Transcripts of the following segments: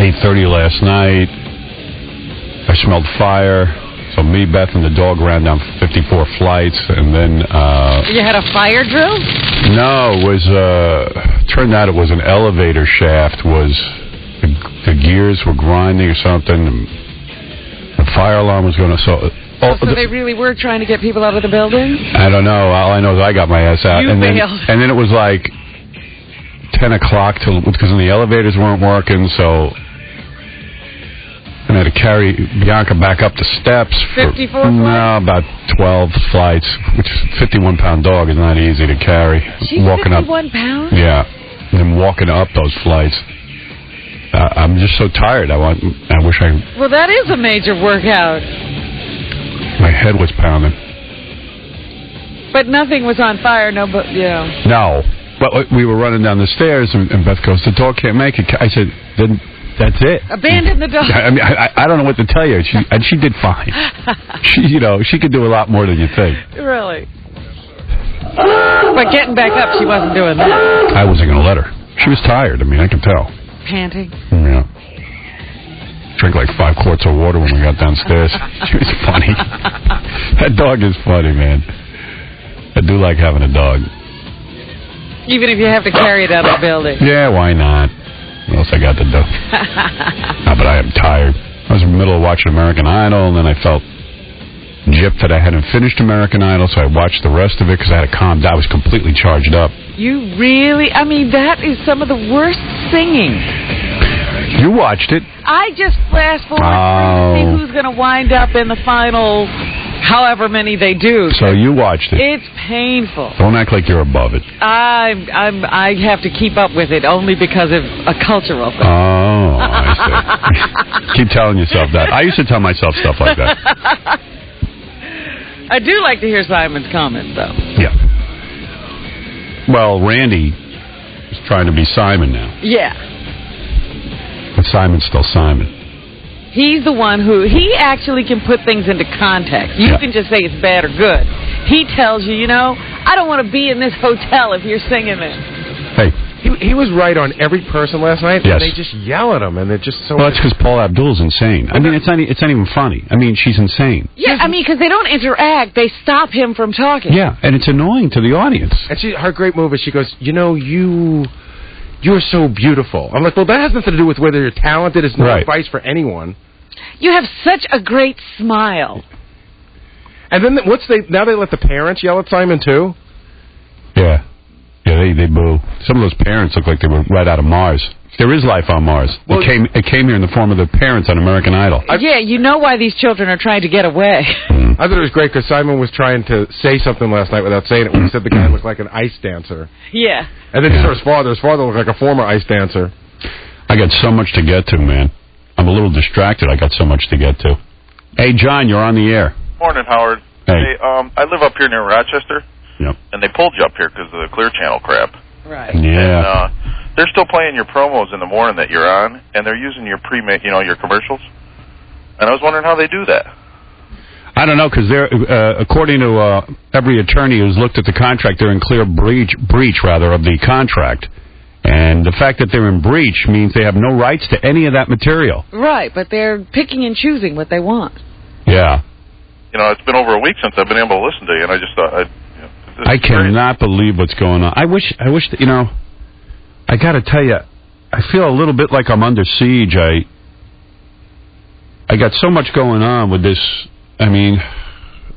8:30 last night. I smelled fire. So me, Beth, and the dog ran down 54 flights, and then... You had a fire drill? No, it was... turned out it was an elevator shaft. The gears were grinding or something. And the fire alarm was going to... So they really were trying to get people out of the building? I don't know. All I know is I got my ass out. You failed. And then it was like 10 o'clock because the elevators weren't working, so... And I had to carry Bianca back up the steps. 54 flights? No, about 12 flights, which is a 51-pound dog is not easy to carry. She's walking 51 pounds? Yeah. And then walking up those flights. I'm just so tired. I wish I... Well, that is a major workout. My head was pounding. But nothing was on fire, No. But we were running down the stairs, and Beth goes, the dog can't make it. I said, then... That's it. Abandon the dog. I mean, I don't know what to tell you. She did fine. She could do a lot more than you think. Really? But getting back up, she wasn't doing that. I wasn't going to let her. She was tired. I mean, I can tell. Panting? Yeah. Drank like 5 quarts of water when we got downstairs. She was funny. That dog is funny, man. I do like having a dog. Even if you have to carry it out of the building. Yeah, why not? What else I got to do? But I am tired. I was in the middle of watching American Idol, and then I felt gypped that I hadn't finished American Idol, so I watched the rest of it because I had to calm down. I was completely charged up. You really... I mean, that is some of the worst singing. You watched it. I just flash forward to see who's going to wind up in the final... however many they do. So you watched it. It's painful. Don't act like you're above it. I have to keep up with it only because of a cultural thing. Oh, I see. Keep telling yourself that. I used to tell myself stuff like that. I do like to hear Simon's comments, though. Yeah. Well, Randy is trying to be Simon now. Yeah. But Simon's still Simon. He's the one he actually can put things into context. You can just say it's bad or good. He tells you, I don't want to be in this hotel if you're singing this. Hey. He was right on every person last night, yes. And they just yell at him, and they're just so... Well, that's because Paula Abdul's insane. I mean, it's not even funny. I mean, she's insane. Yeah, I mean, because they don't interact. They stop him from talking. Yeah, and it's annoying to the audience. And her great move is she goes, you're so beautiful. I'm like, well, that has nothing to do with whether you're talented. It's no advice for anyone. You have such a great smile. And then now they let the parents yell at Simon, too? Yeah. Yeah, they boo. Some of those parents look like they were right out of Mars. There is life on Mars. Well, it came here in the form of the parents on American Idol. Yeah, you know why these children are trying to get away. I thought it was great because Simon was trying to say something last night without saying it when he said the guy looked like an ice dancer. Yeah. And then he saw his father. His father looked like a former ice dancer. I got so much to get to, man. I'm a little distracted. I got so much to get to. Hey, John, you're on the air. Morning, Howard. Hey, I live up here near Rochester. Yep. And they pulled you up here because of the Clear Channel crap. Right. Yeah. And they're still playing your promos in the morning that you're on, and they're using your your commercials. And I was wondering how they do that. I don't know, because they're according to every attorney who's looked at the contract, they're in clear breach of the contract. And the fact that they're in breach means they have no rights to any of that material. Right, but they're picking and choosing what they want. Yeah. It's been over a week since I've been able to listen to you, and I just thought I cannot believe what's going on. I wish that, I got to tell you, I feel a little bit like I'm under siege. I got so much going on with this. I mean,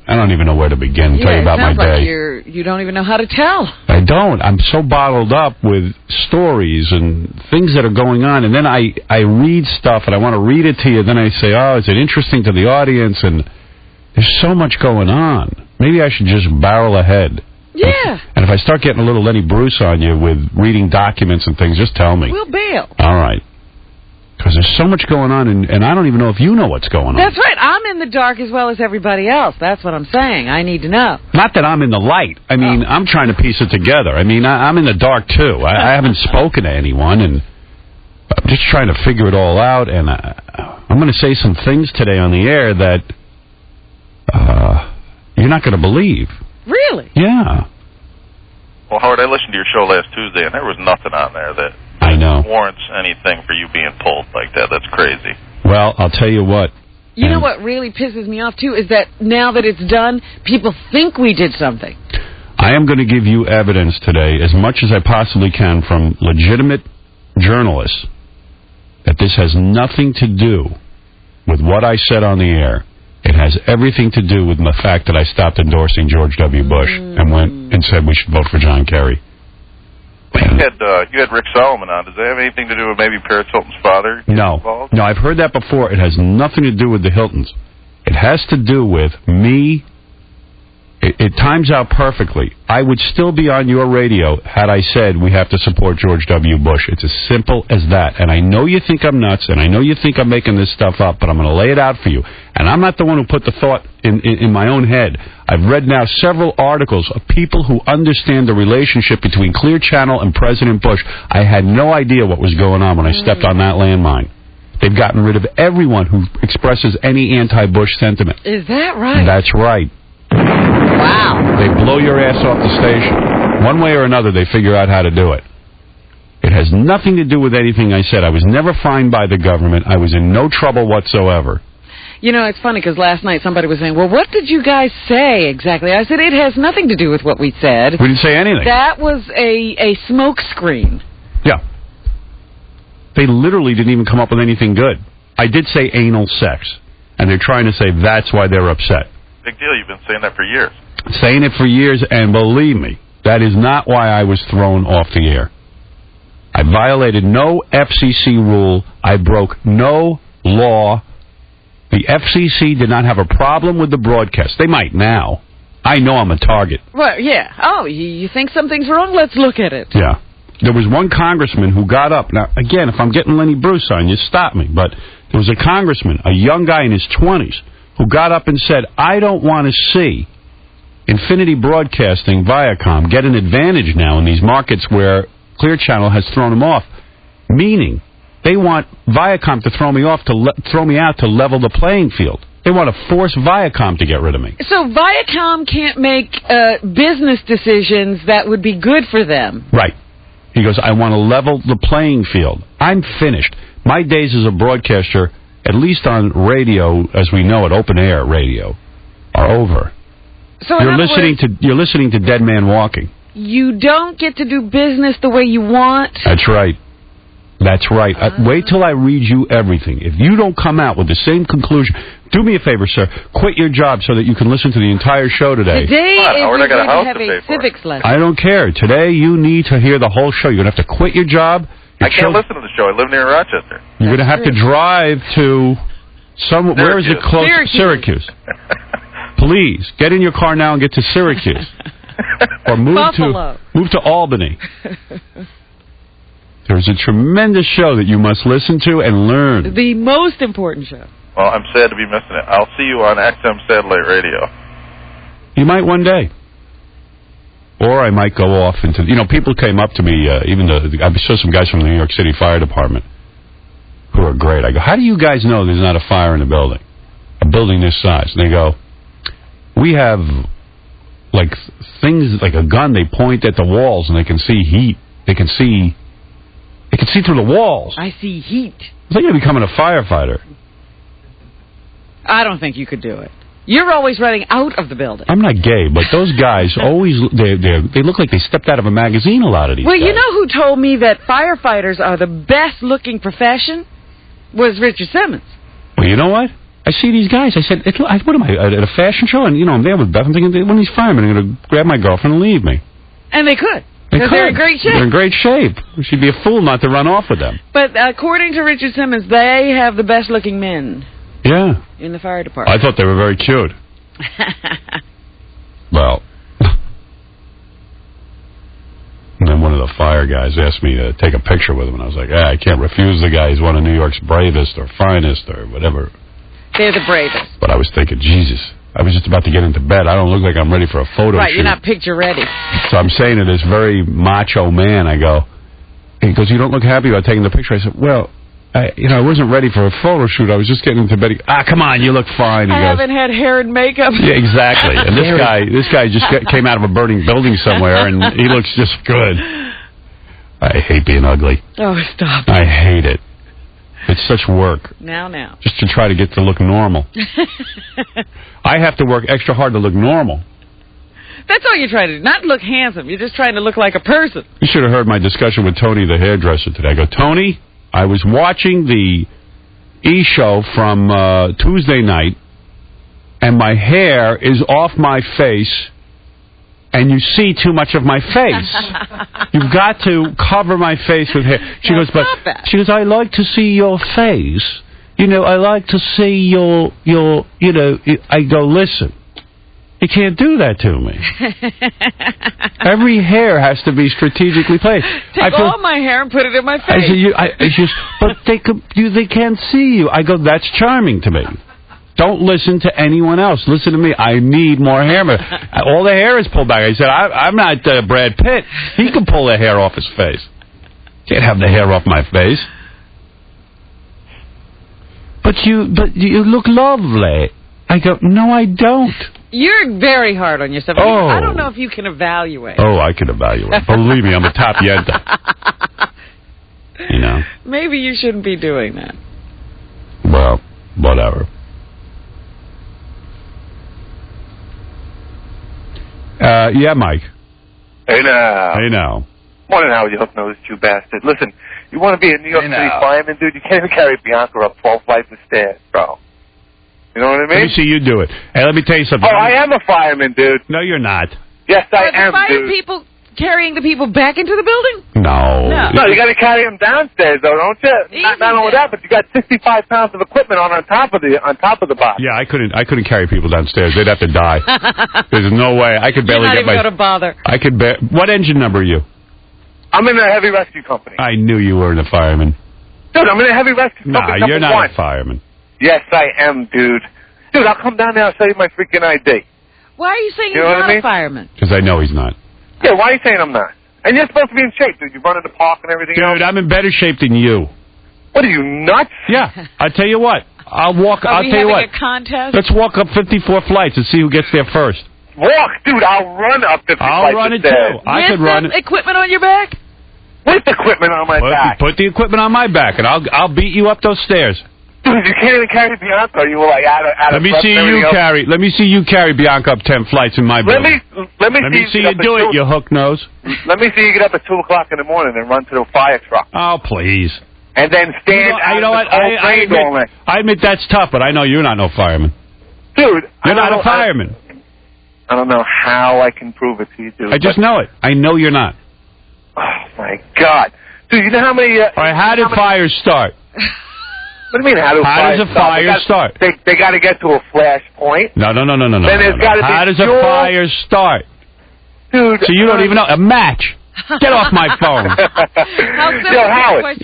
I don't even know where to begin to tell you about my day. Like you don't even know how to tell. I don't. I'm so bottled up with stories and things that are going on, and then I read stuff, and I want to read it to you, then I say, oh, is it interesting to the audience? And there's so much going on. Maybe I should just barrel ahead. Yeah. And if I start getting a little Lenny Bruce on you with reading documents and things, just tell me. We'll bail. All right. Because there's so much going on, and I don't even know if you know what's going on. That's right. I'm in the dark as well as everybody else. That's what I'm saying. I need to know. Not that I'm in the light. I mean, I'm trying to piece it together. I mean, I'm in the dark, too. I haven't spoken to anyone, and I'm just trying to figure it all out. And I'm going to say some things today on the air that you're not going to believe. Really? Yeah. Well, Howard, I listened to your show last Tuesday, and there was nothing on there that... I I know. warrants anything for you being pulled like that. That's crazy. Well, I'll tell you what. You know what really pisses me off, too, is that now that it's done, people think we did something. I am going to give you evidence today, as much as I possibly can, from legitimate journalists, that this has nothing to do with what I said on the air. It has everything to do with the fact that I stopped endorsing George W. Bush and went and said we should vote for John Kerry. You had Rick Solomon on. Does that have anything to do with maybe Paris Hilton's father? No, I've heard that before. It has nothing to do with the Hiltons. It has to do with me. It times out perfectly. I would still be on your radio had I said we have to support George W. Bush. It's as simple as that. And I know you think I'm nuts, and I know you think I'm making this stuff up, but I'm going to lay it out for you. And I'm not the one who put the thought in my own head. I've read now several articles of people who understand the relationship between Clear Channel and President Bush. I had no idea what was going on when I stepped on that landmine. They've gotten rid of everyone who expresses any anti-Bush sentiment. Is that right? That's right. Wow. They blow your ass off the station. One way or another, they figure out how to do it. It has nothing to do with anything I said. I was never fined by the government. I was in no trouble whatsoever. You know, it's funny because last night somebody was saying, well, what did you guys say exactly? I said, it has nothing to do with what we said. We didn't say anything. That was a smoke screen. Yeah. They literally didn't even come up with anything good. I did say anal sex, and they're trying to say that's why they're upset. Big deal. You've been saying that for years. Saying it for years, and believe me, that is not why I was thrown off the air. I violated no FCC rule. I broke no law. The FCC did not have a problem with the broadcast. They might now. I know I'm a target. Well, yeah. Oh, you think something's wrong? Let's look at it. Yeah. There was one congressman who got up. Now, again, if I'm getting Lenny Bruce on, you stop me. But there was a congressman, a young guy in his 20s, who got up and said, I don't want to see Infinity Broadcasting, Viacom, get an advantage now in these markets where Clear Channel has thrown them off. Meaning, they want Viacom to throw me out to level the playing field. They want to force Viacom to get rid of me. So Viacom can't make business decisions that would be good for them. Right. He goes, I want to level the playing field. I'm finished. My days as a broadcaster, at least on radio, as we know it, open air radio, are over. So you're listening to Dead Man Walking. You don't get to do business the way you want. That's right. That's right. Wait till I read you everything. If you don't come out with the same conclusion, do me a favor, sir. Quit your job so that you can listen to the entire show today. Today is Howard, I got a house have to pay a for. civics lesson. I don't care. Today you need to hear the whole show. You're going to have to quit your job. I can't listen to the show. I live near Rochester. You're going to have to drive to some. Where is it close? Syracuse. Please get in your car now and get to Syracuse, or move to Albany. There's a tremendous show that you must listen to and learn. The most important show. Well, I'm sad to be missing it. I'll see you on XM Satellite Radio. You might one day. Or I might go off into... people came up to me, I saw some guys from the New York City Fire Department who are great. I go, how do you guys know there's not a fire in the building? A building this size. And they go, we have, things like a gun they point at the walls and they can see heat. They can see through the walls. I see heat. I think you're becoming a firefighter. I don't think you could do it. You're always running out of the building. I'm not gay, but those guys always, they look like they stepped out of a magazine, a lot of these guys. You know who told me that firefighters are the best-looking profession? Was Richard Simmons. Well, you know what? I see these guys. I said, what am I, at a fashion show? And, I'm there with Beth. I'm thinking, one of these firemen are going to grab my girlfriend and leave me. And they could. Because they're in great shape. They're in great shape. She'd be a fool not to run off with them. But according to Richard Simmons, they have the best-looking men. Yeah. In the fire department. I thought they were very cute. Well. And then one of the fire guys asked me to take a picture with him, and I was like, I can't refuse the guy. He's one of New York's bravest or finest or whatever. They're the bravest. But I was thinking, Jesus, I was just about to get into bed. I don't look like I'm ready for a photo shoot. Right, you're not picture ready. So I'm saying to this very macho man, he goes, you don't look happy about taking the picture. I said, well, I wasn't ready for a photo shoot. I was just getting into bed. Come on, you look fine. He goes, haven't had hair and makeup. Yeah, exactly. And this guy just came out of a burning building somewhere, and he looks just good. I hate being ugly. Oh, stop. I hate it. It's such work. Now. Just to try to get to look normal. I have to work extra hard to look normal. That's all you're trying to do. Not look handsome. You're just trying to look like a person. You should have heard my discussion with Tony, the hairdresser, today. I go, Tony, I was watching the E! Show from Tuesday night, and my hair is off my face, and you see too much of my face. You've got to cover my face with hair. She goes, I like to see your face. You know, I like to see your, I go, listen. You can't do that to me. Every hair has to be strategically placed. Take all my hair and put it in my face. But they can't see you. I go, that's charming to me. Don't listen to anyone else. Listen to me. I need more hair. All the hair is pulled back. I said, I'm not Brad Pitt. He can pull the hair off his face. Can't have the hair off my face. But you look lovely. I go, no, I don't. You're very hard on yourself. Oh. I don't know if you can evaluate. Oh, I can evaluate. Believe me, I'm a top yenta. You know? Maybe you shouldn't be doing that. Well, whatever. Yeah, Mike. Hey now. Hey now. Morning, Howard, you hook-nosed Jew bastard. Listen, you want to be a New York City fireman, dude? You can't even carry Bianca up 12 flights of stairs, bro. You know what I mean? Let me see you do it. Hey, let me tell you something. Oh, I am a fireman, dude. No, you're not. Yes, I am, the fire dude. people carrying the people back into the building? No. No, you got to carry them downstairs, though, don't you? Not only that, but you got 65 pounds of equipment on top of the box. Yeah, I couldn't carry people downstairs. They'd have to die. There's no way. I could barely get my. You're not even going to bother. I could What engine number are you? I'm in a heavy rescue company. I knew you weren't a fireman. Dude, I'm in a heavy rescue company. Nah, you're not a fireman. Yes, I am, dude. Dude, I'll come down there. I'll show you my freaking ID. Why are you saying you're not a fireman? Because I know he's not. Yeah, why are you saying I'm not? And you're supposed to be in shape, dude. You run in the park and everything else. Dude, I'm in better shape than you. What are you, nuts? Yeah. I'll tell you what. I'll tell you what. A contest? Let's walk up 54 flights and see who gets there first. Walk, dude. I'll run up 54 flights. I'll run it too. I could run it. Equipment on your back? With equipment on my back. Put the equipment on my back, and I'll beat you up those stairs. Dude, you can't even carry Bianca. Or you were like out of Let me see you carry Bianca up 10 flights in my building. Let me see you do it, you hook nose. Let me see you get up at 2 o'clock in the morning and run to the fire truck. Oh, please. And then stand out in the cold rain all night. I admit that's tough, but I know you're not no fireman. Dude, you're not a fireman. I don't know how I can prove it to you, dude. I just know it. I know you're not. Oh my God, dude! You know how many? All right, how did fires start? What do you mean? How does a fire start? They got to get to a flash point. No. Then there's got to be. How does a fire start? Dude, so you don't even know a match. Get off my phone. How simple Howard.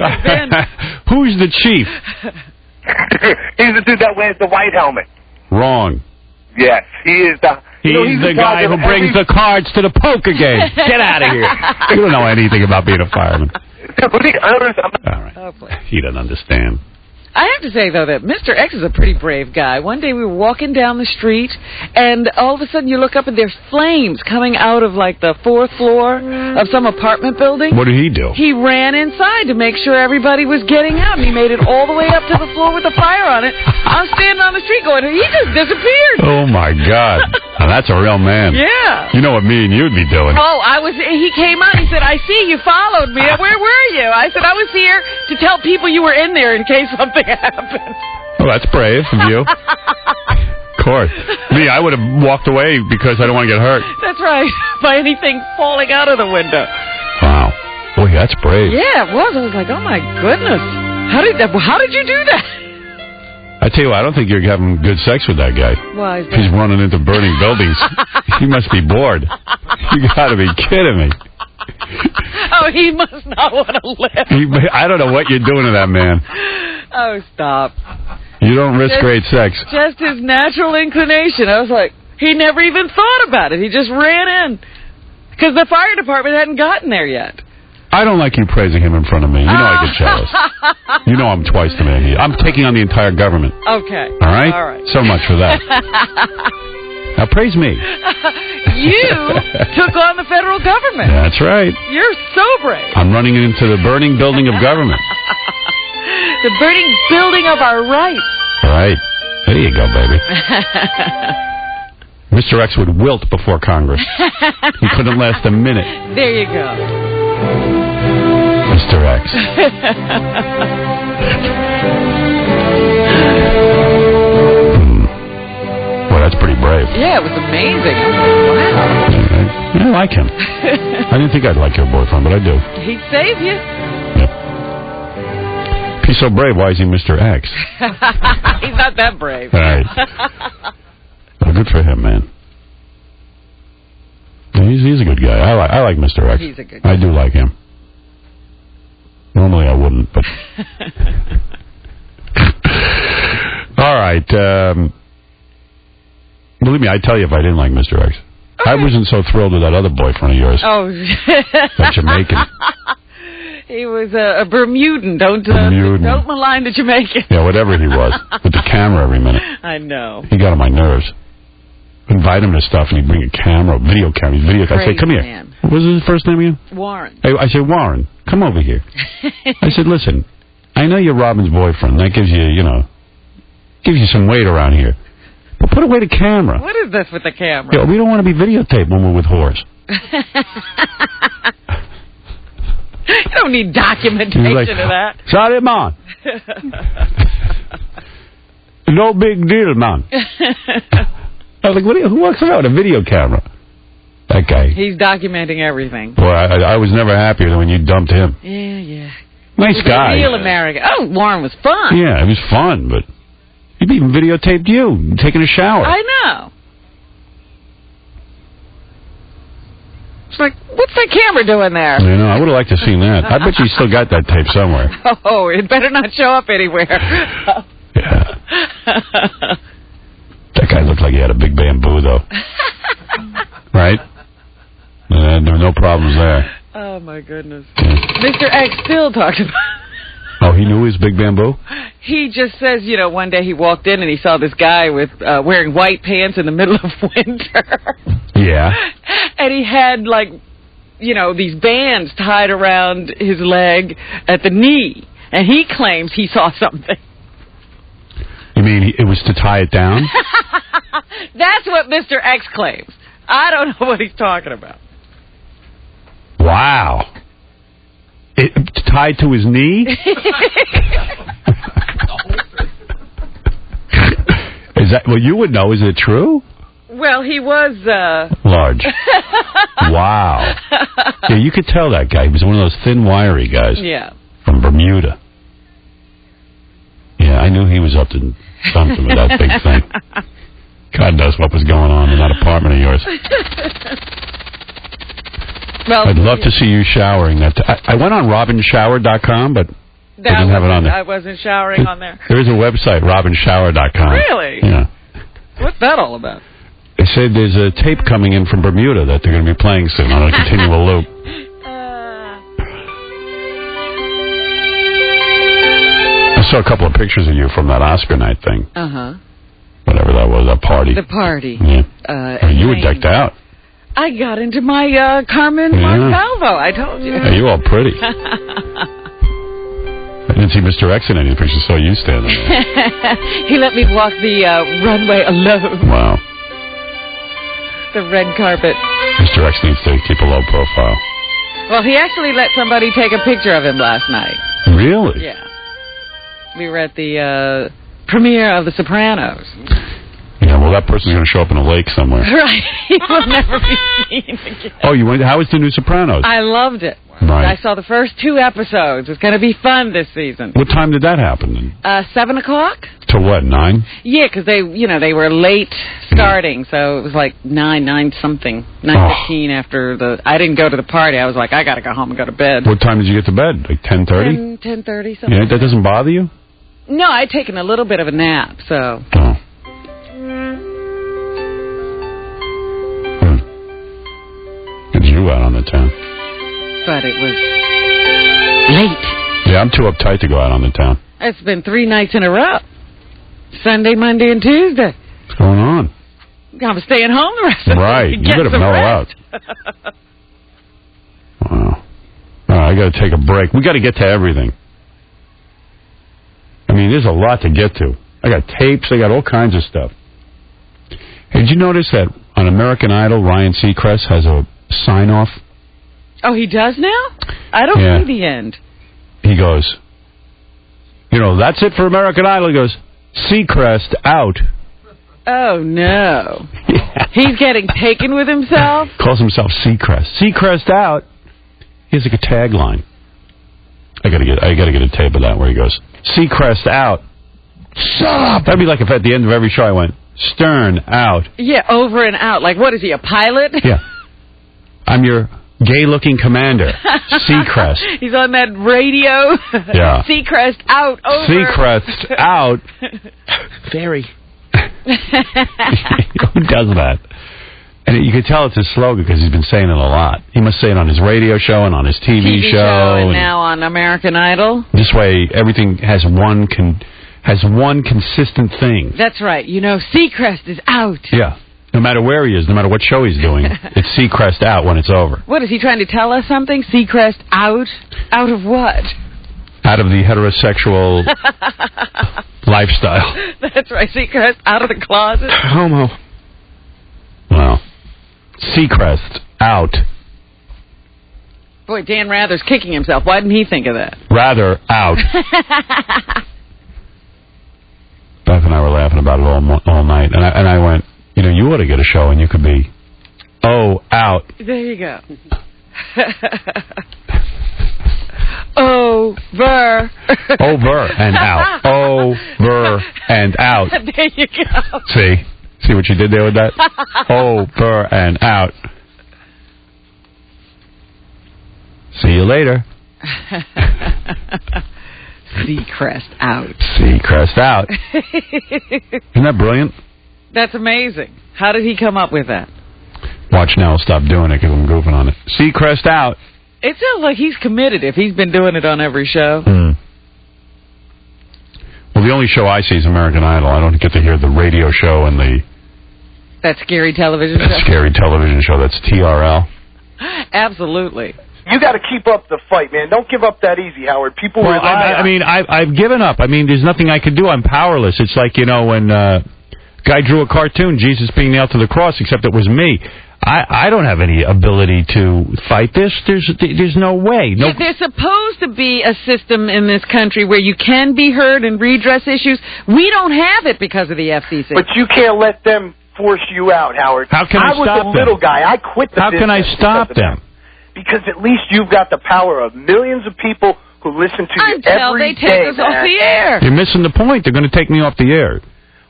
Who's the chief? He's the dude that wears the white helmet. Wrong. Yes, he is the. He's the guy who brings the cards to the poker game. Get out of here. You don't know anything about being a fireman. All right. Oh, boy. He doesn't understand. I have to say, though, that Mr. X is a pretty brave guy. One day we were walking down the street, and all of a sudden you look up and there's flames coming out of, like, the 4th floor of some apartment building. What did he do? He ran inside to make sure everybody was getting out, and he made it all the way up to the floor with the fire on it. I'm standing on the street going, he just disappeared. Oh, my God. Now, that's a real man. Yeah. You know what me and you'd be doing. Oh, he came out, he said, I see you followed me. Where were you? I said, I was here to tell people you were in there in case something happened. Oh, that's brave of you. Of course. Me, I would have walked away because I don't want to get hurt. That's right. By anything falling out of the window. Wow. Boy, that's brave. Yeah, it was. I was like, oh, my goodness. How did you do that? I tell you what, I don't think you're having good sex with that guy. Why is that? He's running into burning buildings. He must be bored. You got to be kidding me. Oh, he must not want to live. I don't know what you're doing to that man. Oh, stop. You don't risk great sex. Just his natural inclination. I was like, he never even thought about it. He just ran in. Because the fire department hadn't gotten there yet. I don't like you praising him in front of me. You know I get jealous. You know I'm twice the man. I'm taking on the entire government. Okay. All right? All right. So much for that. Now praise me. You took on the federal government. That's right. You're so brave. I'm running into the burning building of government. The burning building of our rights. Right. There you go, baby. Mr. X would wilt before Congress. He couldn't last a minute. There you go. Mr. X. Well, that's pretty brave. Yeah, it was amazing. Wow. I like him. I didn't think I'd like your boyfriend, but I do. He'd save you. Yep. If he's so brave, why is he Mr. X? He's not that brave. All right. Well, good for him, man. He's a good guy. I like Mr. X. He's a good guy. I do like him. Normally I wouldn't, but... All right. Believe me, I'd tell you if I didn't like Mr. X. I wasn't so thrilled with that other boyfriend of yours. Oh. That Jamaican. He was a Bermudan. Don't malign the Jamaican. Yeah, whatever he was. With the camera every minute. I know. He got on my nerves. Invite him to stuff, and he'd bring a camera, video camera. I say, come here. Man. What was his first name again? Warren. I said, Warren, come over here. I said, listen, I know you're Robin's boyfriend. That gives you some weight around here. But put away the camera. What is this with the camera? Yeah, we don't want to be videotaped when we're with whores. You don't need documentation like, of that. Shut him on. No big deal, man. I was like, who walks around with a video camera? That guy. He's documenting everything. Boy, I was never happier than when you dumped him. Yeah. Nice guy. Real American. Oh, Warren was fun. Yeah, it was fun, but he even videotaped you taking a shower. I know. It's like, what's that camera doing there? You know, I would have liked to have seen that. I bet you still got that tape somewhere. Oh, it better not show up anywhere. Yeah. That guy looked like he had a big bamboo, though. Right? There were no problems there. Oh, my goodness. Mr. X still talks about Oh, he knew his big bamboo? He just says, one day he walked in and he saw this guy with wearing white pants in the middle of winter. Yeah. And he had, these bands tied around his leg at the knee. And he claims he saw something. You mean it was to tie it down? That's what Mr. X claims. I don't know what he's talking about. Wow. It tied to his knee? Is that, well, you would know. Is it true? Well, he was, large. Wow. Yeah, you could tell that guy. He was one of those thin, wiry guys. Yeah. From Bermuda. Yeah, I knew he was up to something with that big thing. God knows what was going on in that apartment of yours. Well, I'd love to see you showering. I went on robinshower.com, but they didn't have it on there. I wasn't showering on there. There is a website, robinshower.com. Really? Yeah. What's that all about? They said there's a tape coming in from Bermuda that they're going to be playing soon on a continual loop. I saw a couple of pictures of you from that Oscar night thing. Uh-huh. Whatever that was, that party. The party. Yeah. You were decked out. I got into my Carmen Montalvo, I told you. Yeah, you all pretty. I didn't see Mr. X in any pictures, saw you standing there. He let me walk the runway alone. Wow. The red carpet. Mr. X needs to keep a low profile. Well, he actually let somebody take a picture of him last night. Really? Yeah. We were at the premiere of The Sopranos. Yeah, well, that person's going to show up in a lake somewhere. Right. He will never be seen again. Oh, you went? How was the new Sopranos? I loved it. Right. I saw the first 2 episodes. It's going to be fun this season. What time did that happen? 7 o'clock. To what, 9? Yeah, because they were late starting, so it was like 9-something, 9:15 after the... I didn't go to the party. I was like, I got to go home and go to bed. What time did you get to bed? Like 10:30? 10:30, something. Yeah, that doesn't bother you? No, I'd taken a little bit of a nap, so... Oh. It's you out on the town. But it was late. Yeah, I'm too uptight to go out on the town. It's been 3 nights in a row. Sunday, Monday, and Tuesday. What's going on? I'm staying home the rest of the week. Right. You better mellow out. Wow. All right, I got to take a break. We got to get to everything. I mean, there's a lot to get to. I got tapes. I got all kinds of stuff. Hey, did you notice that on American Idol, Ryan Seacrest has a sign-off? Oh, he does now? I don't see the end. He goes, that's it for American Idol. He goes, Seacrest out. Oh, no. Yeah. He's getting taken with himself? Calls himself Seacrest. Seacrest out. He has like a tagline. I gotta get a tape of that where he goes, Seacrest out. Shut up. That'd be like if at the end of every show I went, Stern out. Yeah, over and out. Like, what is he, a pilot? Yeah. I'm your gay-looking commander, Seacrest. He's on that radio. Yeah. Seacrest out, over. Seacrest out. Very. Who does that? And you can tell it's his slogan because he's been saying it a lot. He must say it on his radio show and on his TV show. And now on American Idol. This way, everything has one consistent thing. That's right. Seacrest is out. Yeah. No matter where he is, no matter what show he's doing, it's Seacrest out when it's over. What, is he trying to tell us something? Seacrest out? Out of what? Out of the heterosexual lifestyle. That's right. Seacrest out of the closet. Homo. Wow. Seacrest out. Boy, Dan Rather's kicking himself. Why didn't he think of that? Rather out. Beth and I were laughing about it all night, and I went, you ought to get a show and you could be, out. There you go. Over. Over and out. Over and out. There you go. See what you did there with that? Over and out. See you later. Seacrest out. Seacrest out. Isn't that brilliant? That's amazing. How did he come up with that? Watch now, I'll stop doing it because I'm goofing on it. Seacrest out. It sounds like he's committed if he's been doing it on every show. Well, the only show I see is American Idol. I don't get to hear the radio show and that scary television show. That scary television show. That's TRL. Absolutely. You got to keep up the fight, man. Don't give up that easy, Howard. People rely on... I've given up. There's nothing I can do. I'm powerless. It's like, when guy drew a cartoon, Jesus being nailed to the cross, except it was me. I don't have any ability to fight this. There's no way. No. Yeah, there's supposed to be a system in this country where you can be heard and redress issues. We don't have it because of the FCC. But you can't let them force you out, Howard. How can I stop them? I was a little guy. I quit the business. How can I stop them? Because at least you've got the power of millions of people who listen to you every day. Until they take us off the air. You're missing the point. They're going to take me off the air.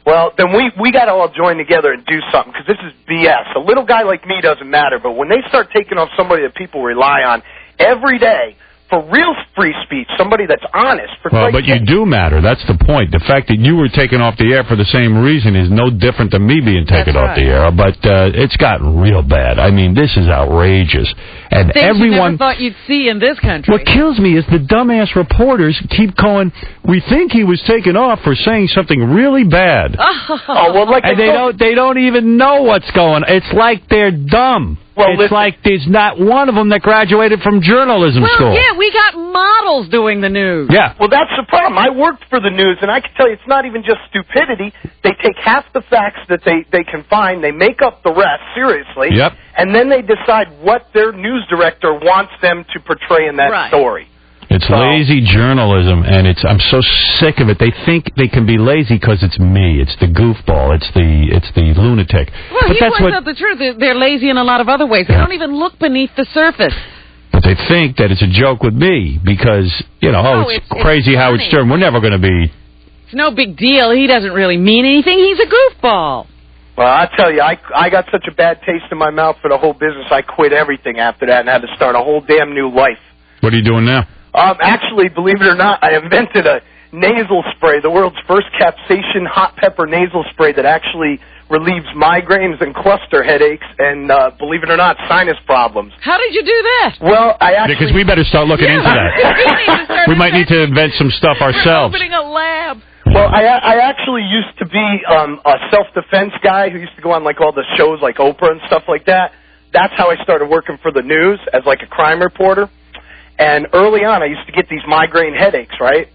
Well, then we got to all join together and do something, because this is BS. A little guy like me doesn't matter, but when they start taking off somebody that people rely on every day for real free speech, somebody that's honest. But you do matter. That's the point. The fact that you were taken off the air for the same reason is no different than me being taken off the air. But it's gotten real bad. This is outrageous. And things everyone you never thought you'd see in this country. What kills me is the dumbass reporters keep going, we think he was taken off for saying something really bad. They don't even know what's going on. It's like they're dumb. Well, it's like there's not one of them that graduated from journalism school. Yeah, we got models doing the news. Yeah. Well, that's the problem. I worked for the news, and I can tell you it's not even just stupidity. They take half the facts that they can find, they make up the rest, seriously, and then they decide what their news director wants them to portray in that story. It's lazy journalism, and I'm so sick of it. They think they can be lazy because it's me. It's the goofball. It's the lunatic. Well, he points out the truth. They're lazy in a lot of other ways. They don't even look beneath the surface. But they think that it's a joke with me because, it's crazy Howard Stern. We're never going to be... It's no big deal. He doesn't really mean anything. He's a goofball. Well, I tell you, I got such a bad taste in my mouth for the whole business, I quit everything after that and had to start a whole damn new life. What are you doing now? Actually, believe it or not, I invented a nasal spray, the world's first capsaicin hot pepper nasal spray that actually relieves migraines and cluster headaches and, believe it or not, sinus problems. How did you do that? Well, because we better start looking into that. We might need to invent some stuff ourselves. We're opening a lab. Well, I actually used to be a self-defense guy who used to go on like all the shows like Oprah and stuff like that. That's how I started working for the news as like a crime reporter. And early on, I used to get these migraine headaches, right?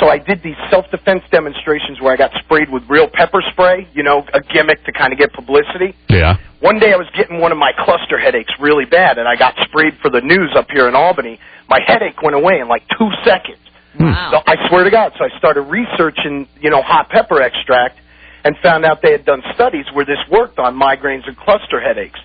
So I did these self-defense demonstrations where I got sprayed with real pepper spray, you know, a gimmick to kind of get publicity. Yeah. One day I was getting one of my cluster headaches really bad, and I got sprayed for the news up here in Albany. My headache went away in like 2 seconds. Wow. So I swear to God. So I started researching, you know, hot pepper extract and found out they had done studies where this worked on migraines and cluster headaches.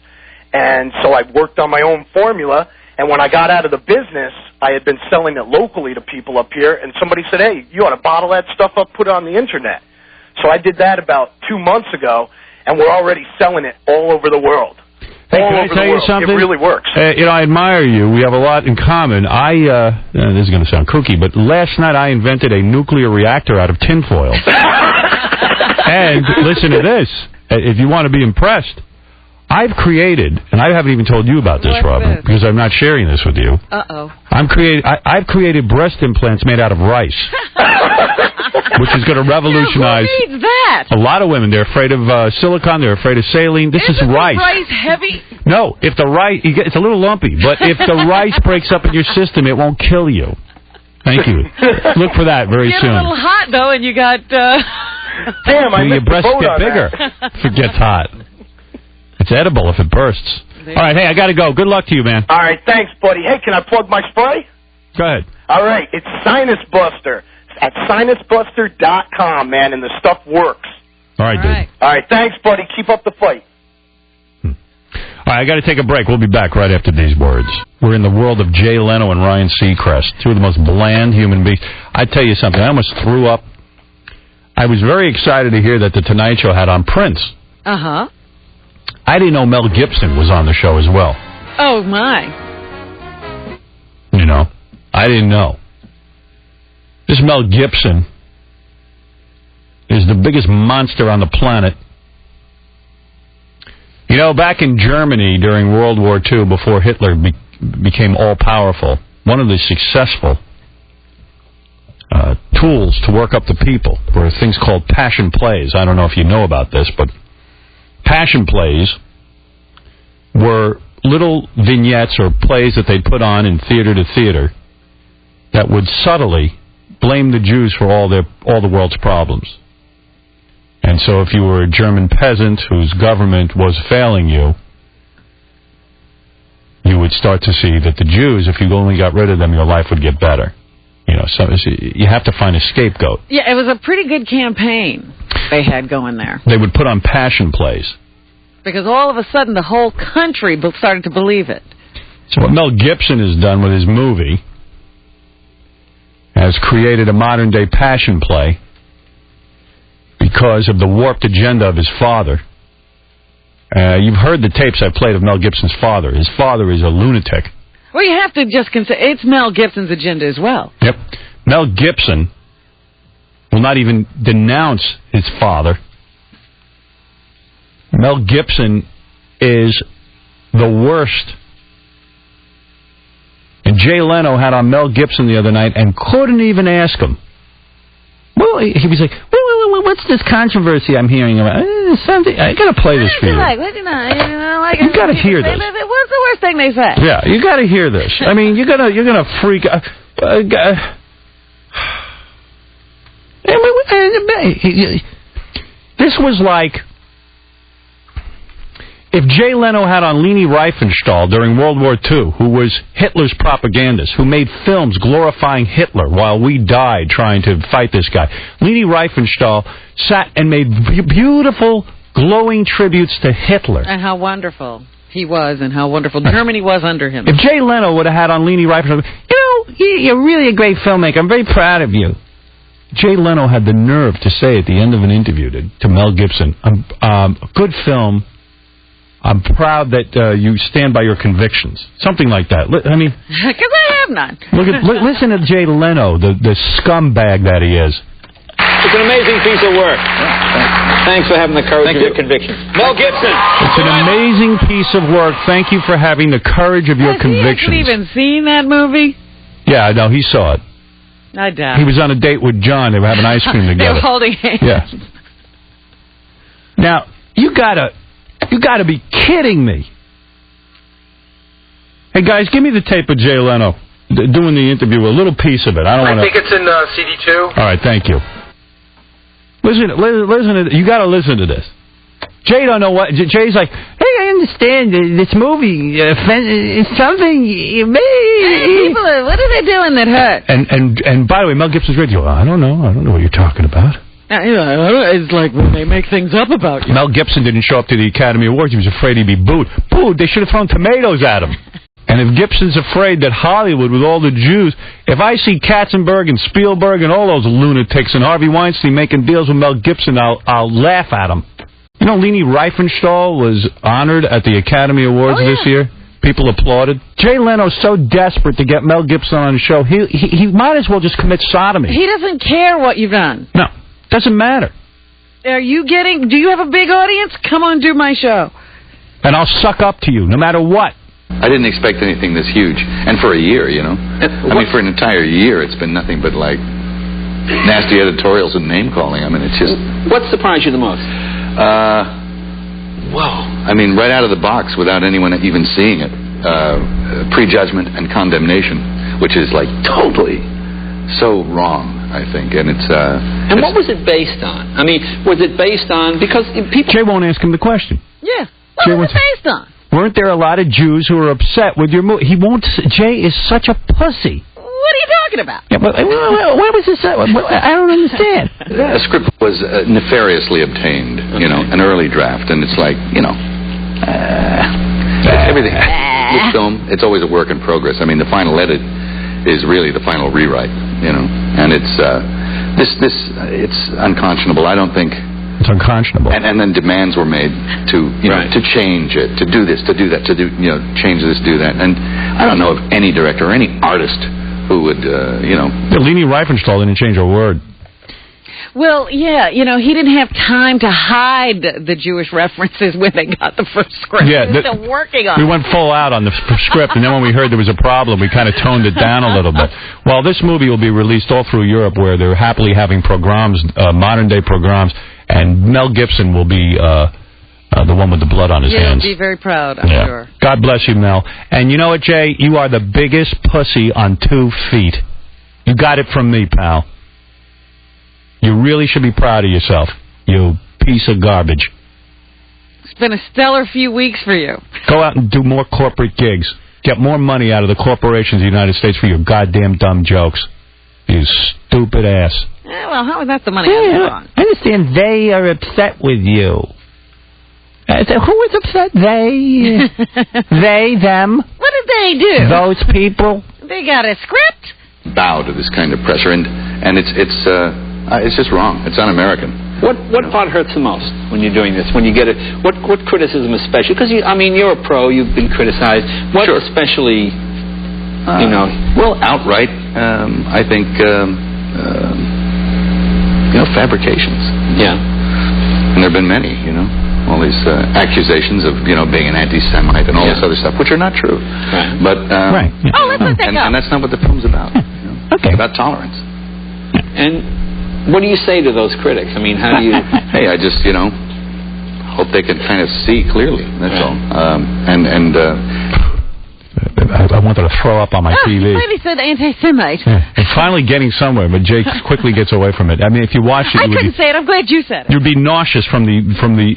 And so I worked on my own formula. And when I got out of the business, I had been selling it locally to people up here, and somebody said, hey, you ought to bottle that stuff up, put it on the Internet. So I did that about 2 months ago, and we're already selling it all over the world. Hey, can I tell you something? It really works. You know, I admire you. We have a lot in common. This is going to sound kooky, but last night I invented a nuclear reactor out of tinfoil. And listen to this. If you want to be impressed, I've created, and I haven't even told you about this, Robin, because I'm not sharing this with you. Uh-oh. I've created breast implants made out of rice, which is going to revolutionize who needs that? a lot of women. They're afraid of silicone. They're afraid of saline. This is rice. Rice heavy? No, if the rice, it's a little lumpy, but if the rice breaks up in your system, it won't kill you. Thank you. Look for that very soon. Get a little hot, though, and you got... Damn, I your missed the breasts boat get on bigger that. if it gets hot. It's edible if it bursts. All right, hey, I got to go. Good luck to you, man. All right, thanks, buddy. Hey, can I plug my spray? Go ahead. All right, it's Sinus Buster at sinusbuster.com, man, and the stuff works. All right, dude. All right, thanks, buddy. Keep up the fight. All right, I got to take a break. We'll be back right after these words. We're in the world of Jay Leno and Ryan Seacrest, two of the most bland human beings. I tell you something, I almost threw up. I was very excited to hear that The Tonight Show had on Prince. Uh-huh. I didn't know Mel Gibson was on the show as well. Oh, my. You know, I didn't know. This Mel Gibson is the biggest monster on the planet. You know, back in Germany during World War II, before Hitler became all-powerful, one of the successful tools to work up the people were things called passion plays. I don't know if you know about this, but passion plays were little vignettes or plays that they'd put on in theater to theater that would subtly blame the Jews for all the world's problems. And so if you were a German peasant whose government was failing you, you would start to see that the Jews, if you only got rid of them, your life would get better. You know, so you have to find a scapegoat. Yeah, it was a pretty good campaign they had going there. They would put on passion plays. Because all of a sudden the whole country started to believe it. So what Mel Gibson has done with his movie has created a modern-day passion play because of the warped agenda of his father. You've heard the tapes I played of Mel Gibson's father. His father is a lunatic. Well, you have to just consider it's Mel Gibson's agenda as well. Yep. Mel Gibson will not even denounce his father. Mel Gibson is the worst. And Jay Leno had on Mel Gibson the other night and couldn't even ask him. Well, he was like, what's this controversy I'm hearing about? Something. I got to play this for you. You got to hear this. What's the worst thing they say? Yeah, you got to hear this. I mean, you're gonna freak out. This was like if Jay Leno had on Leni Riefenstahl during World War II, who was Hitler's propagandist, who made films glorifying Hitler while we died trying to fight this guy. Leni Riefenstahl sat and made beautiful, glowing tributes to Hitler. And how wonderful he was and how wonderful Germany was under him. If Jay Leno would have had on Leni Riefenstahl, you're really a great filmmaker. I'm very proud of you. Jay Leno had the nerve to say at the end of an interview to Mel Gibson, good film. I'm proud that you stand by your convictions. Something like that. I mean... Because I have none. Listen to Jay Leno, the scumbag that he is. It's an amazing piece of work. Thanks for having the courage of your convictions. Mel Gibson. It's an amazing piece of work. Thank you for having the courage of your convictions. Has he even seen that movie? Yeah, no, he saw it. I doubt. He was on a date with John. They were having ice cream together. They were holding hands. Yeah. Now, you gotta be kidding me. Hey, guys, give me the tape of Jay Leno doing the interview, a little piece of it. I think it's in CD2. All right, thank you. Listen to, you got to listen to this. Jay don't know what. Jay's like, hey, I understand this movie. It's something. People, what are they doing that hurt? And by the way, Mel Gibson's radio. I don't know what you're talking about. It's like when they make things up about you. Mel Gibson didn't show up to the Academy Awards. He was afraid he'd be booed. They should have thrown tomatoes at him. And if Gibson's afraid that Hollywood, with all the Jews, if I see Katzenberg and Spielberg and all those lunatics and Harvey Weinstein making deals with Mel Gibson, I'll laugh at them. You know, Leni Riefenstahl was honored at the Academy Awards this year. People applauded. Jay Leno's so desperate to get Mel Gibson on the show, he might as well just commit sodomy. He doesn't care what you've done. No, doesn't matter. Do you have a big audience? Come on, do my show. And I'll suck up to you, no matter what. I didn't expect anything this huge. And for a year, you know. I mean, for an entire year, it's been nothing but, like, nasty editorials and name-calling. I mean, it's just... What surprised you the most? I mean, right out of the box, without anyone even seeing it, prejudgment and condemnation, which is, like, totally so wrong, I think. And it's... And what was it based on? I mean, was it based on... Because people... Jay won't ask him the question. Yeah. What was it based on? Weren't there a lot of Jews who were upset with your movie? He won't... Jay is such a pussy. What are you talking about? Yeah, but what was this? I don't understand. The script was nefariously obtained, you know, an early draft, and it's like, you know, everything. With film, it's always a work in progress. I mean, the final edit is really the final rewrite, you know, and it's it's unconscionable. I don't think. It's unconscionable. And then demands were made to, you know, to change it, to do this, to do that, to do, you know, change this, do that. And I don't know of any director or any artist who would, you know... Leni Riefenstahl didn't change a word. Well, yeah, you know, he didn't have time to hide the Jewish references when they got the first script. Yeah, They're still working on it. We went full out on the script, and then when we heard there was a problem, we kind of toned it down a little bit. Well, this movie will be released all through Europe, where they're happily having pogroms, modern-day pogroms, and Mel Gibson will be the one with the blood on his hands. You'll be very proud, I'm sure. God bless you, Mel. And you know what, Jay? You are the biggest pussy on 2 feet. You got it from me, pal. You really should be proud of yourself, you piece of garbage. It's been a stellar few weeks for you. Go out and do more corporate gigs. Get more money out of the corporations of the United States for your goddamn dumb jokes. You stupid ass. Well, how is that the money on? I understand they are upset with you. Who was upset? They? They, them? What did they do? Those people? They got a script? Bow to this kind of pressure, and it's just wrong. It's un-American. What part hurts the most when you're doing this? When you get it, what criticism especially? Because you're a pro. You've been criticized. What especially? You know, well, outright, I think, you know, fabrications. Yeah. And there have been many, you know, all these accusations of, you know, being an anti-Semite and all this other stuff, which are not true. Right. But, right. Oh, let's let that go. And that's not what the film's about. You know? Okay. It's about tolerance. And what do you say to those critics? I mean, how do you... Hey, I just, you know, hope they can kind of see clearly. That's all. I wanted to throw up on my TV. Somebody said anti-Semite. Yeah. It's finally getting somewhere, but Jake quickly gets away from it. I mean, if you watch it, I couldn't say it. I'm glad you said it. You'd be nauseous from the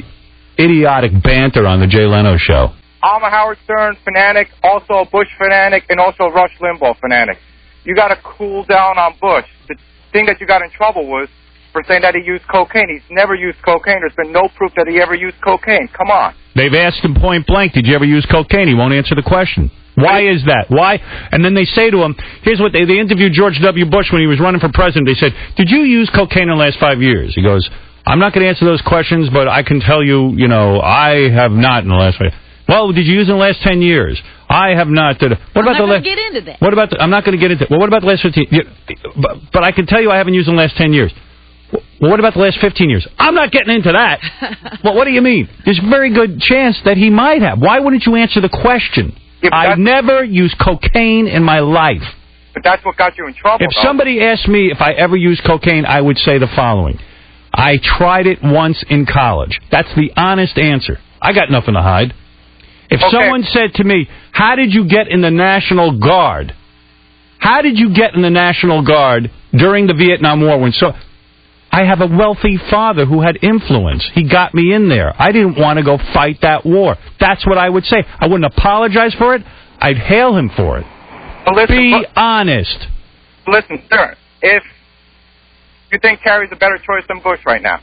idiotic banter on the Jay Leno show. I'm a Howard Stern fanatic, also a Bush fanatic, and also a Rush Limbaugh fanatic. You got to cool down on Bush. The thing that you got in trouble was for saying that he used cocaine. He's never used cocaine. There's been no proof that he ever used cocaine. Come on. They've asked him point blank, did you ever use cocaine? He won't answer the question. Why is that? Why? And then they say to him, here's what they interviewed George W. Bush when he was running for president. They said, did you use cocaine in the last 5 years? He goes, I'm not going to answer those questions, but I can tell you, you know, I have not in the last 5 years. Well, did you use in the last 10 years? I have not. What about I'm not going to get into that. What about I'm not going to get into it. Well, what about the last 15 years? But I can tell you I haven't used in the last 10 years. Well, what about the last 15 years? I'm not getting into that. Well, what do you mean? There's a very good chance that he might have. Why wouldn't you answer the question? Yeah, I've never used cocaine in my life. But that's what got you in trouble. If somebody asked me if I ever used cocaine, I would say the following. I tried it once in college. That's the honest answer. I got nothing to hide. If someone said to me, how did you get in the National Guard? How did you get in the National Guard during the Vietnam War? I have a wealthy father who had influence. He got me in there. I didn't want to go fight that war. That's what I would say. I wouldn't apologize for it. I'd hail him for it. Be honest. Listen, sir, if you think Kerry's a better choice than Bush right now.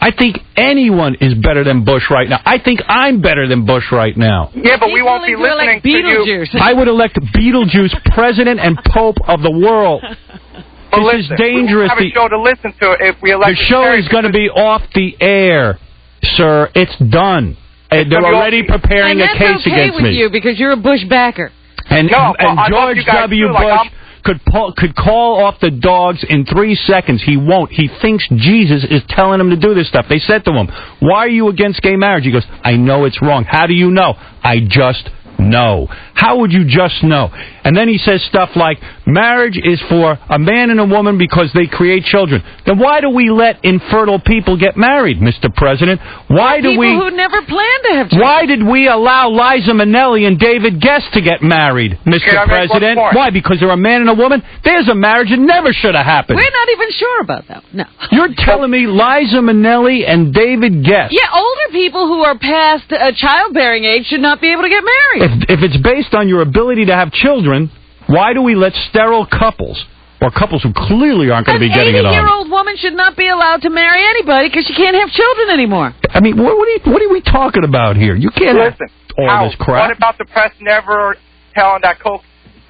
I think anyone is better than Bush right now. I think I'm better than Bush right now. Yeah, but we won't be listening to you. I would elect Beetlejuice president and pope of the world. This is dangerous. We won't have a show to listen to if we elect. The show is going to be off the air, sir. It's done. They're already preparing a case against me. And that's okay with you because you're a Bush backer. And George W. Bush could call off the dogs in 3 seconds. He won't. He thinks Jesus is telling him to do this stuff. They said to him, why are you against gay marriage? He goes, I know it's wrong. How do you know? I just know. How would you just know? And then he says stuff like, marriage is for a man and a woman because they create children. Then why do we let infertile people get married, Mr. President? Why do we... People who never planned to have children. Why did we allow Liza Minnelli and David Guest to get married, Mr. President? Why? Because they're a man and a woman? There's a marriage that never should have happened. We're not even sure about that. No. You're telling me Liza Minnelli and David Guest... Yeah, older people who are past childbearing age should not be able to get married. If it's based on your ability to have children, why do we let sterile couples, or couples who clearly aren't going to be getting it on? An 80-year-old woman should not be allowed to marry anybody because she can't have children anymore. I mean, what are we talking about here? You can't listen. All this crap. What about the press never telling that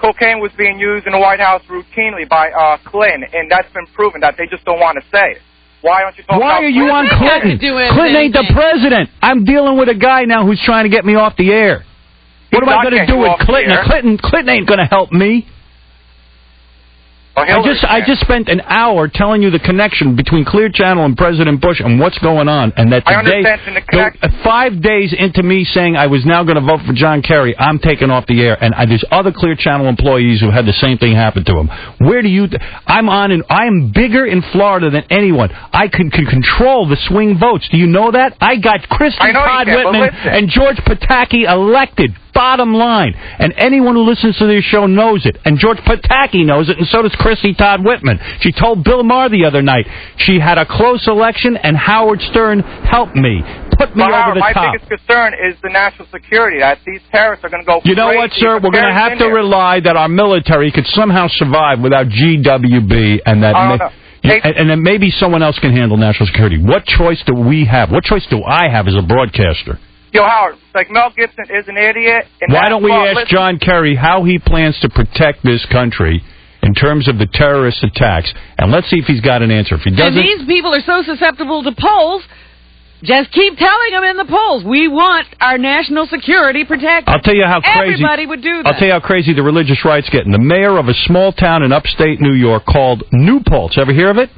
cocaine was being used in the White House routinely by Clinton, and that's been proven that they just don't want to say it? Why don't you talk about... Why are you on Clinton? Clinton ain't the president. I'm dealing with a guy now who's trying to get me off the air. What am I going to do with Clinton? Clinton ain't going to help me. I just spent an hour telling you the connection between Clear Channel and President Bush and what's going on, and that today, 5 days into me saying I was now going to vote for John Kerry, I'm taken off the air, and there's other Clear Channel employees who had the same thing happen to them. Where do you? I am bigger in Florida than anyone. I can control the swing votes. Do you know that? I got Kristen Todd Whitman and George Pataki elected. Bottom line. And anyone who listens to this show knows it. And George Pataki knows it, and so does Chrissy Todd Whitman. She told Bill Maher the other night she had a close election, and Howard Stern helped me. Put me over the top. My biggest concern is the national security, that these terrorists are going to go crazy. You know what, sir? We're going to have to rely that our military could somehow survive without GWB, and that... And then maybe someone else can handle national security. What choice do we have? What choice do I have as a broadcaster? Yo, Howard, like Mel Gibson is an idiot. Why don't we ask John Kerry how he plans to protect this country in terms of the terrorist attacks? And let's see if he's got an answer. If he doesn't... And these people are so susceptible to polls, just keep telling them in the polls, we want our national security protected. I'll tell you how crazy... Everybody would do that. I'll tell you how crazy the religious right's getting. The mayor of a small town in upstate New York called New Paltz, ever hear of it?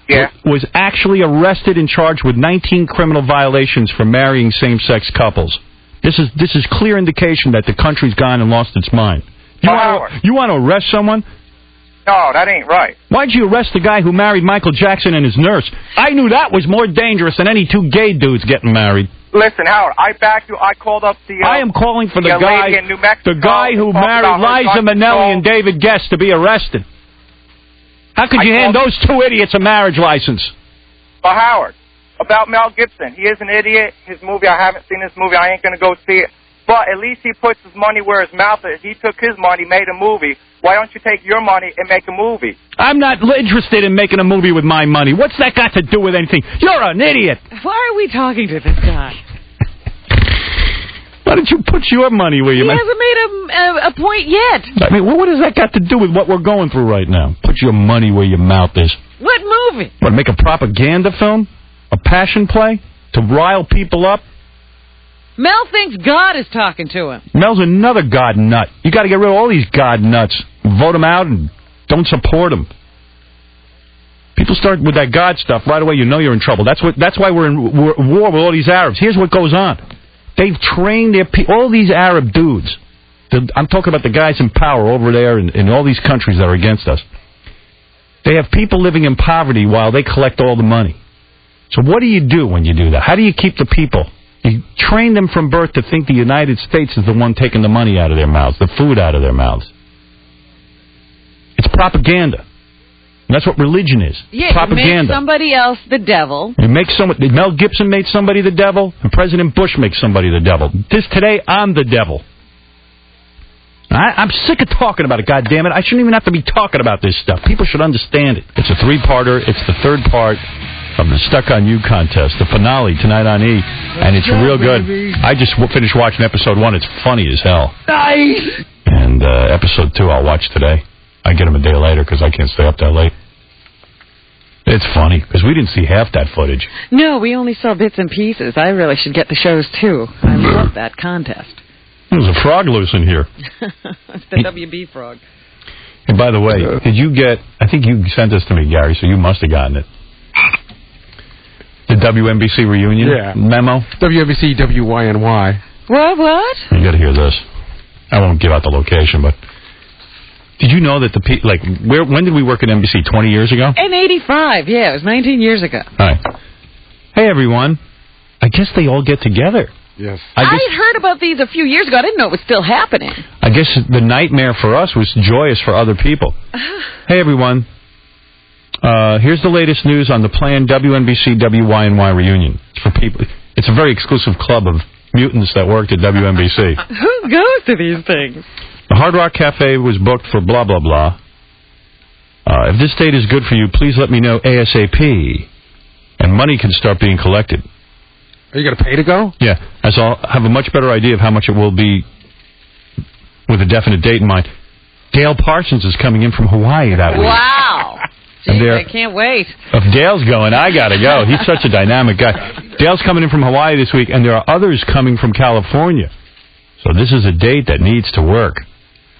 Yeah. Was actually arrested and charged with 19 criminal violations for marrying same-sex couples. This is clear indication that the country's gone and lost its mind. You want to arrest someone? No, that ain't right. Why'd you arrest the guy who married Michael Jackson and his nurse? I knew that was more dangerous than any two gay dudes getting married. Listen, Howard, I back you. I called up the... I am calling for the guy who married Liza Minnelli and David Guest to be arrested. How could you hand those two idiots a marriage license? But Howard, about Mel Gibson, he is an idiot. His movie, I haven't seen this movie. I ain't going to go see it. But at least he puts his money where his mouth is. He took his money, made a movie. Why don't you take your money and make a movie? I'm not interested in making a movie with my money. What's that got to do with anything? You're an idiot. Why are we talking to this guy? Why don't you put your money where your mouth is? He hasn't made a point yet. I mean, what does that got to do with what we're going through right now? Put your money where your mouth is. What movie? What, make a propaganda film? A passion play? To rile people up? Mel thinks God is talking to him. Mel's another God nut. You got to get rid of all these God nuts. Vote them out and don't support them. People start with that God stuff right away. You know you're in trouble. That's why we're in war with all these Arabs. Here's what goes on. They've trained all these Arab dudes I'm talking about the guys in power over there in all these countries that are against us. They have people living in poverty while they collect all the money. So what do you do when you do that? How do you keep the people? You train them from birth to think the United States is the one taking the money out of their mouths, the food out of their mouths. It's propaganda. And that's what religion is. Yeah, propaganda. You make somebody else the devil. You make Mel Gibson made somebody the devil, and President Bush makes somebody the devil. Today, I'm the devil. I'm sick of talking about it, goddammit. I shouldn't even have to be talking about this stuff. People should understand it. It's a 3-parter. It's the 3rd part of the Stuck on You contest, the finale tonight on E, and it's real good. I just finished watching episode 1. It's funny as hell. Nice! And episode 2 I'll watch today. I get them a day later because I can't stay up that late. It's funny, because we didn't see half that footage. No, we only saw bits and pieces. I really should get the shows, too. I love that contest. There's a frog loose in here. It's the WB frog. And by the way, did you get... I think you sent this to me, Gary, so you must have gotten it. The WNBC reunion memo? WNBC WYNY. What? You got to hear this. I won't give out the location, but... Did you know that when did we work at NBC? 20 years ago? In 85, yeah, it was 19 years ago. All right. Hey, everyone. I guess they all get together. Yes. I had heard about these a few years ago. I didn't know it was still happening. I guess the nightmare for us was joyous for other people. Hey, everyone. Here's the latest news on the planned WNBC WYNY reunion. It's for people. It's a very exclusive club of mutants that worked at WNBC. Who goes to these things? The Hard Rock Cafe was booked for blah, blah, blah. If this date is good for you, please let me know ASAP. And money can start being collected. Are you going to pay to go? Yeah. As I'll have a much better idea of how much it will be with a definite date in mind. Dale Parsons is coming in from Hawaii that week. Wow. Jeez, I can't wait. If Dale's going, I got to go. He's such a dynamic guy. Dale's coming in from Hawaii this week, and there are others coming from California. So this is a date that needs to work.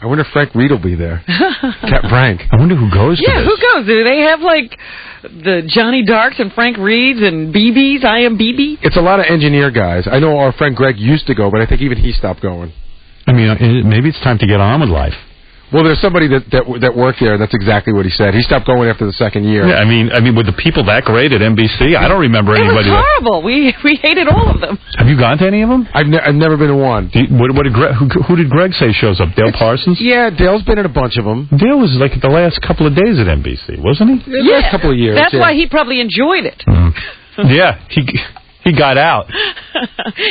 I wonder if Frank Reed will be there. Cat Frank. I wonder who goes to this. Yeah, who goes? Do they have, like, the Johnny Darks and Frank Reeds and BBs? I am BB? It's a lot of engineer guys. I know our friend Greg used to go, but I think even he stopped going. I mean, maybe it's time to get on with life. Well, there's somebody that worked there. That's exactly what he said. He stopped going after the 2nd year. Yeah, I mean, with the people that great at NBC, I don't remember anybody. It was horrible. We hated all of them. Have you gone to any of them? I've never been to one. Who did Greg say shows up? Dale Parsons? Yeah, Dale's been in a bunch of them. Dale was like the last couple of days at NBC, wasn't he? The last couple of years. That's why he probably enjoyed it. Yeah, he got out.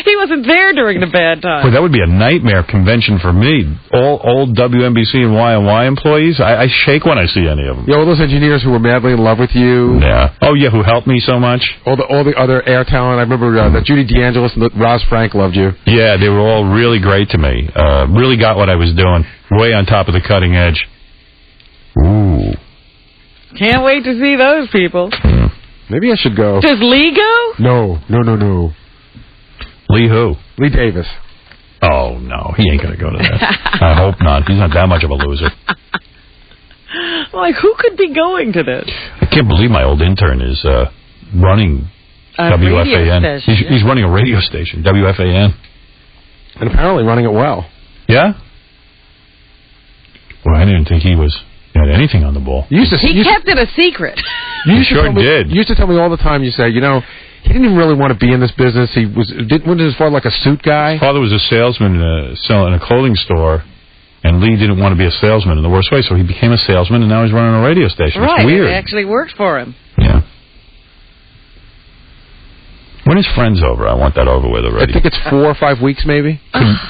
He wasn't there during the bad time. Well, that would be a nightmare convention for me. All old WNBC and YNY employees, I shake when I see any of them. Yeah, all those engineers who were madly in love with you. Yeah. Oh, yeah, who helped me so much. All the other air talent. I remember that Judy DeAngelis and Roz Frank loved you. Yeah, they were all really great to me. Really got what I was doing. Way on top of the cutting edge. Ooh. Can't wait to see those people. Maybe I should go. Does Lee go? No. Lee who? Lee Davis. Oh, no. He ain't going to go to that. I hope not. He's not that much of a loser. Like, who could be going to this? I can't believe my old intern is running WFAN. He's running a radio station, WFAN. And apparently running it well. Yeah? Well, I didn't think he had anything on the ball. He kept it a secret. You sure did. You used to tell me all the time, you say, he didn't even really want to be in this business. He went as far like a suit guy. His father was a salesman selling a clothing store, and Lee didn't want to be a salesman in the worst way, so he became a salesman, and now he's running a radio station. Right, it's weird. It actually worked for him. Yeah. When is Friends over? I want that over with already. I think it's 4 or 5 weeks, maybe.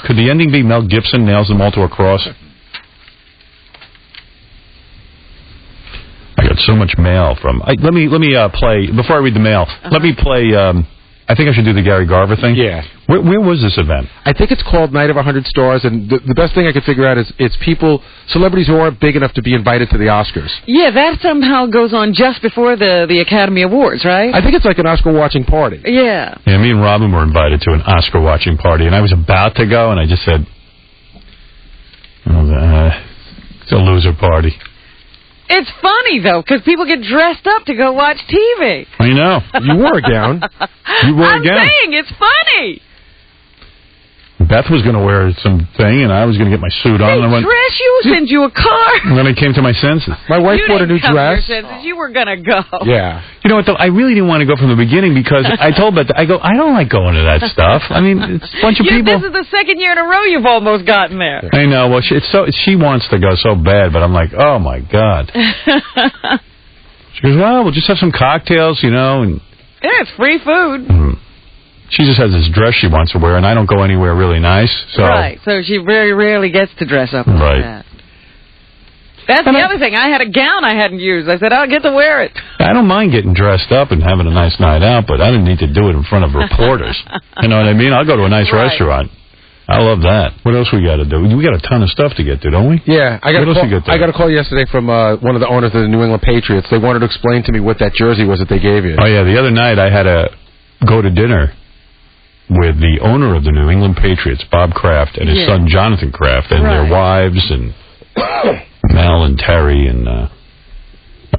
Could the ending be Mel Gibson nails them all to a cross? I got so much mail from... Let me play... Before I read the mail, let me play... I think I should do the Gary Garver thing. Yeah. Where was this event? I think it's called Night of 100 Stars, and the best thing I could figure out is it's celebrities who aren't big enough to be invited to the Oscars. Yeah, that somehow goes on just before the Academy Awards, right? I think it's like an Oscar-watching party. Yeah. Yeah, me and Robin were invited to an Oscar-watching party, and I was about to go, and I just said, it's a loser party. It's funny, though, because people get dressed up to go watch TV. I know. You wore a gown. You wore a gown. I'm saying, it's funny. Beth was going to wear some thing, and I was going to get my suit on. They dress you, send you a car. And then I came to my senses. My wife bought a new dress. You were going to go. Yeah. You know what, though? I really didn't want to go from the beginning because I told Beth, I don't like going to that stuff. I mean, it's a bunch of people. This is the second year in a row you've almost gotten there. I know. Well, she wants to go so bad, but I'm like, oh, my God. She goes, well, we'll just have some cocktails, and... Yeah, it's free food. She just has this dress she wants to wear, and I don't go anywhere really nice. So. Right, so she very rarely gets to dress up like that. That's the other thing. I had a gown I hadn't used. I said, I'll get to wear it. I don't mind getting dressed up and having a nice night out, but I didn't need to do it in front of reporters. You know what I mean? I'll go to a nice restaurant. I love that. What else we got to do? We got a ton of stuff to get to, don't we? Yeah. I got a call yesterday from one of the owners of the New England Patriots. They wanted to explain to me what that jersey was that they gave you. Oh, yeah. The other night I had to go to dinner with the owner of the New England Patriots, Bob Kraft, and his son, Jonathan Kraft, and their wives, and Mel and Terry, and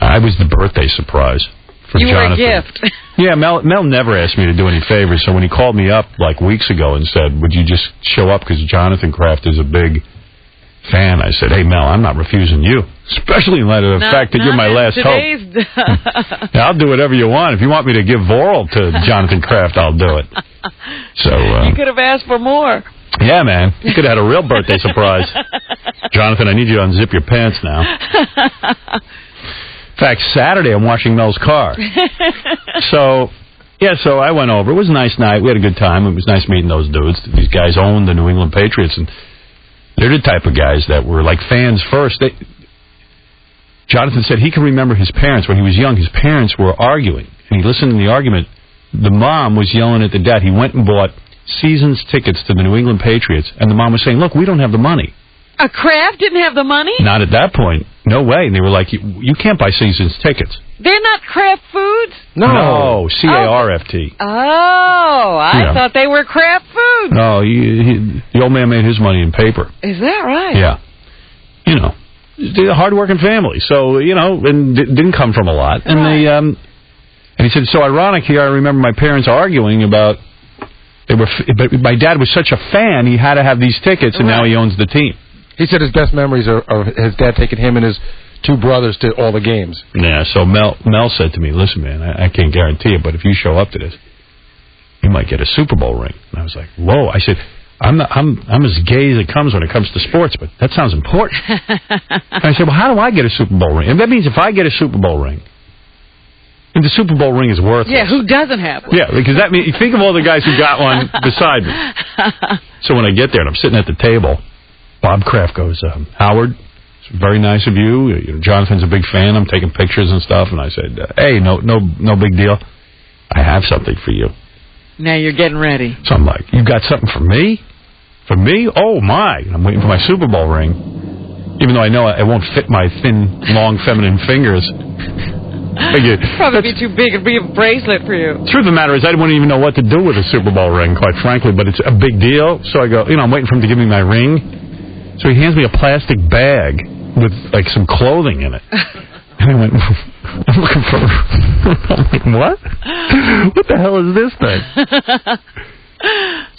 I was the birthday surprise for Jonathan. You were a gift. Yeah, Mel never asked me to do any favors, so when he called me up like weeks ago and said, would you just show up because Jonathan Kraft is a big fan, I said, hey, Mel, I'm not refusing you, especially in light of the fact that you're my last hope. Yeah, I'll do whatever you want. If you want me to give Voral to Jonathan Kraft, I'll do it. So you could have asked for more. Yeah, man. You could have had a real birthday surprise. Jonathan, I need you to unzip your pants now. In fact, Saturday I'm washing Mel's car. So I went over. It was a nice night. We had a good time. It was nice meeting those dudes. These guys own the New England Patriots, and they're the type of guys that were like fans first. Jonathan said he can remember his parents. When he was young, his parents were arguing, and he listened to the argument. The mom was yelling at the dad. He went and bought season's tickets to the New England Patriots, and the mom was saying, look, we don't have the money. A Kraft didn't have the money? Not at that point. No way. And they were like, you can't buy season's tickets. They're not Kraft Foods? No, C-A-R-F-T. Oh, I thought they were Kraft Foods. No, the old man made his money in paper. Is that right? Yeah. They're a hard-working family, so, and didn't come from a lot. And they... And he said, so ironic here, I remember my parents arguing about, but my dad was such a fan, he had to have these tickets, and now he owns the team. He said his best memories are his dad taking him and his two brothers to all the games. Yeah, so Mel said to me, listen, man, I can't guarantee it, but if you show up to this, you might get a Super Bowl ring. And I was like, whoa. I said, I'm as gay as it comes when it comes to sports, but that sounds important. And I said, well, how do I get a Super Bowl ring? And that means if I get a Super Bowl ring, and the Super Bowl ring is worthless. Yeah, who doesn't have one? Yeah, because that means, you think of all the guys who got one beside me. So when I get there and I'm sitting at the table, Bob Kraft goes, Howard, it's very nice of you. Jonathan's a big fan. I'm taking pictures and stuff. And I said, hey, no big deal. I have something for you. Now you're getting ready. So I'm like, you got something for me? For me? Oh, my. I'm waiting for my Super Bowl ring. Even though I know it won't fit my thin, long, feminine fingers. Probably be too big. It'd be a bracelet for you. Truth of the matter is, I wouldn't even know what to do with a Super Bowl ring, quite frankly, but it's a big deal. So I go, I'm waiting for him to give me my ring. So he hands me a plastic bag with, like, some clothing in it. And I went, I'm looking for... I'm like, what? What the hell is this thing?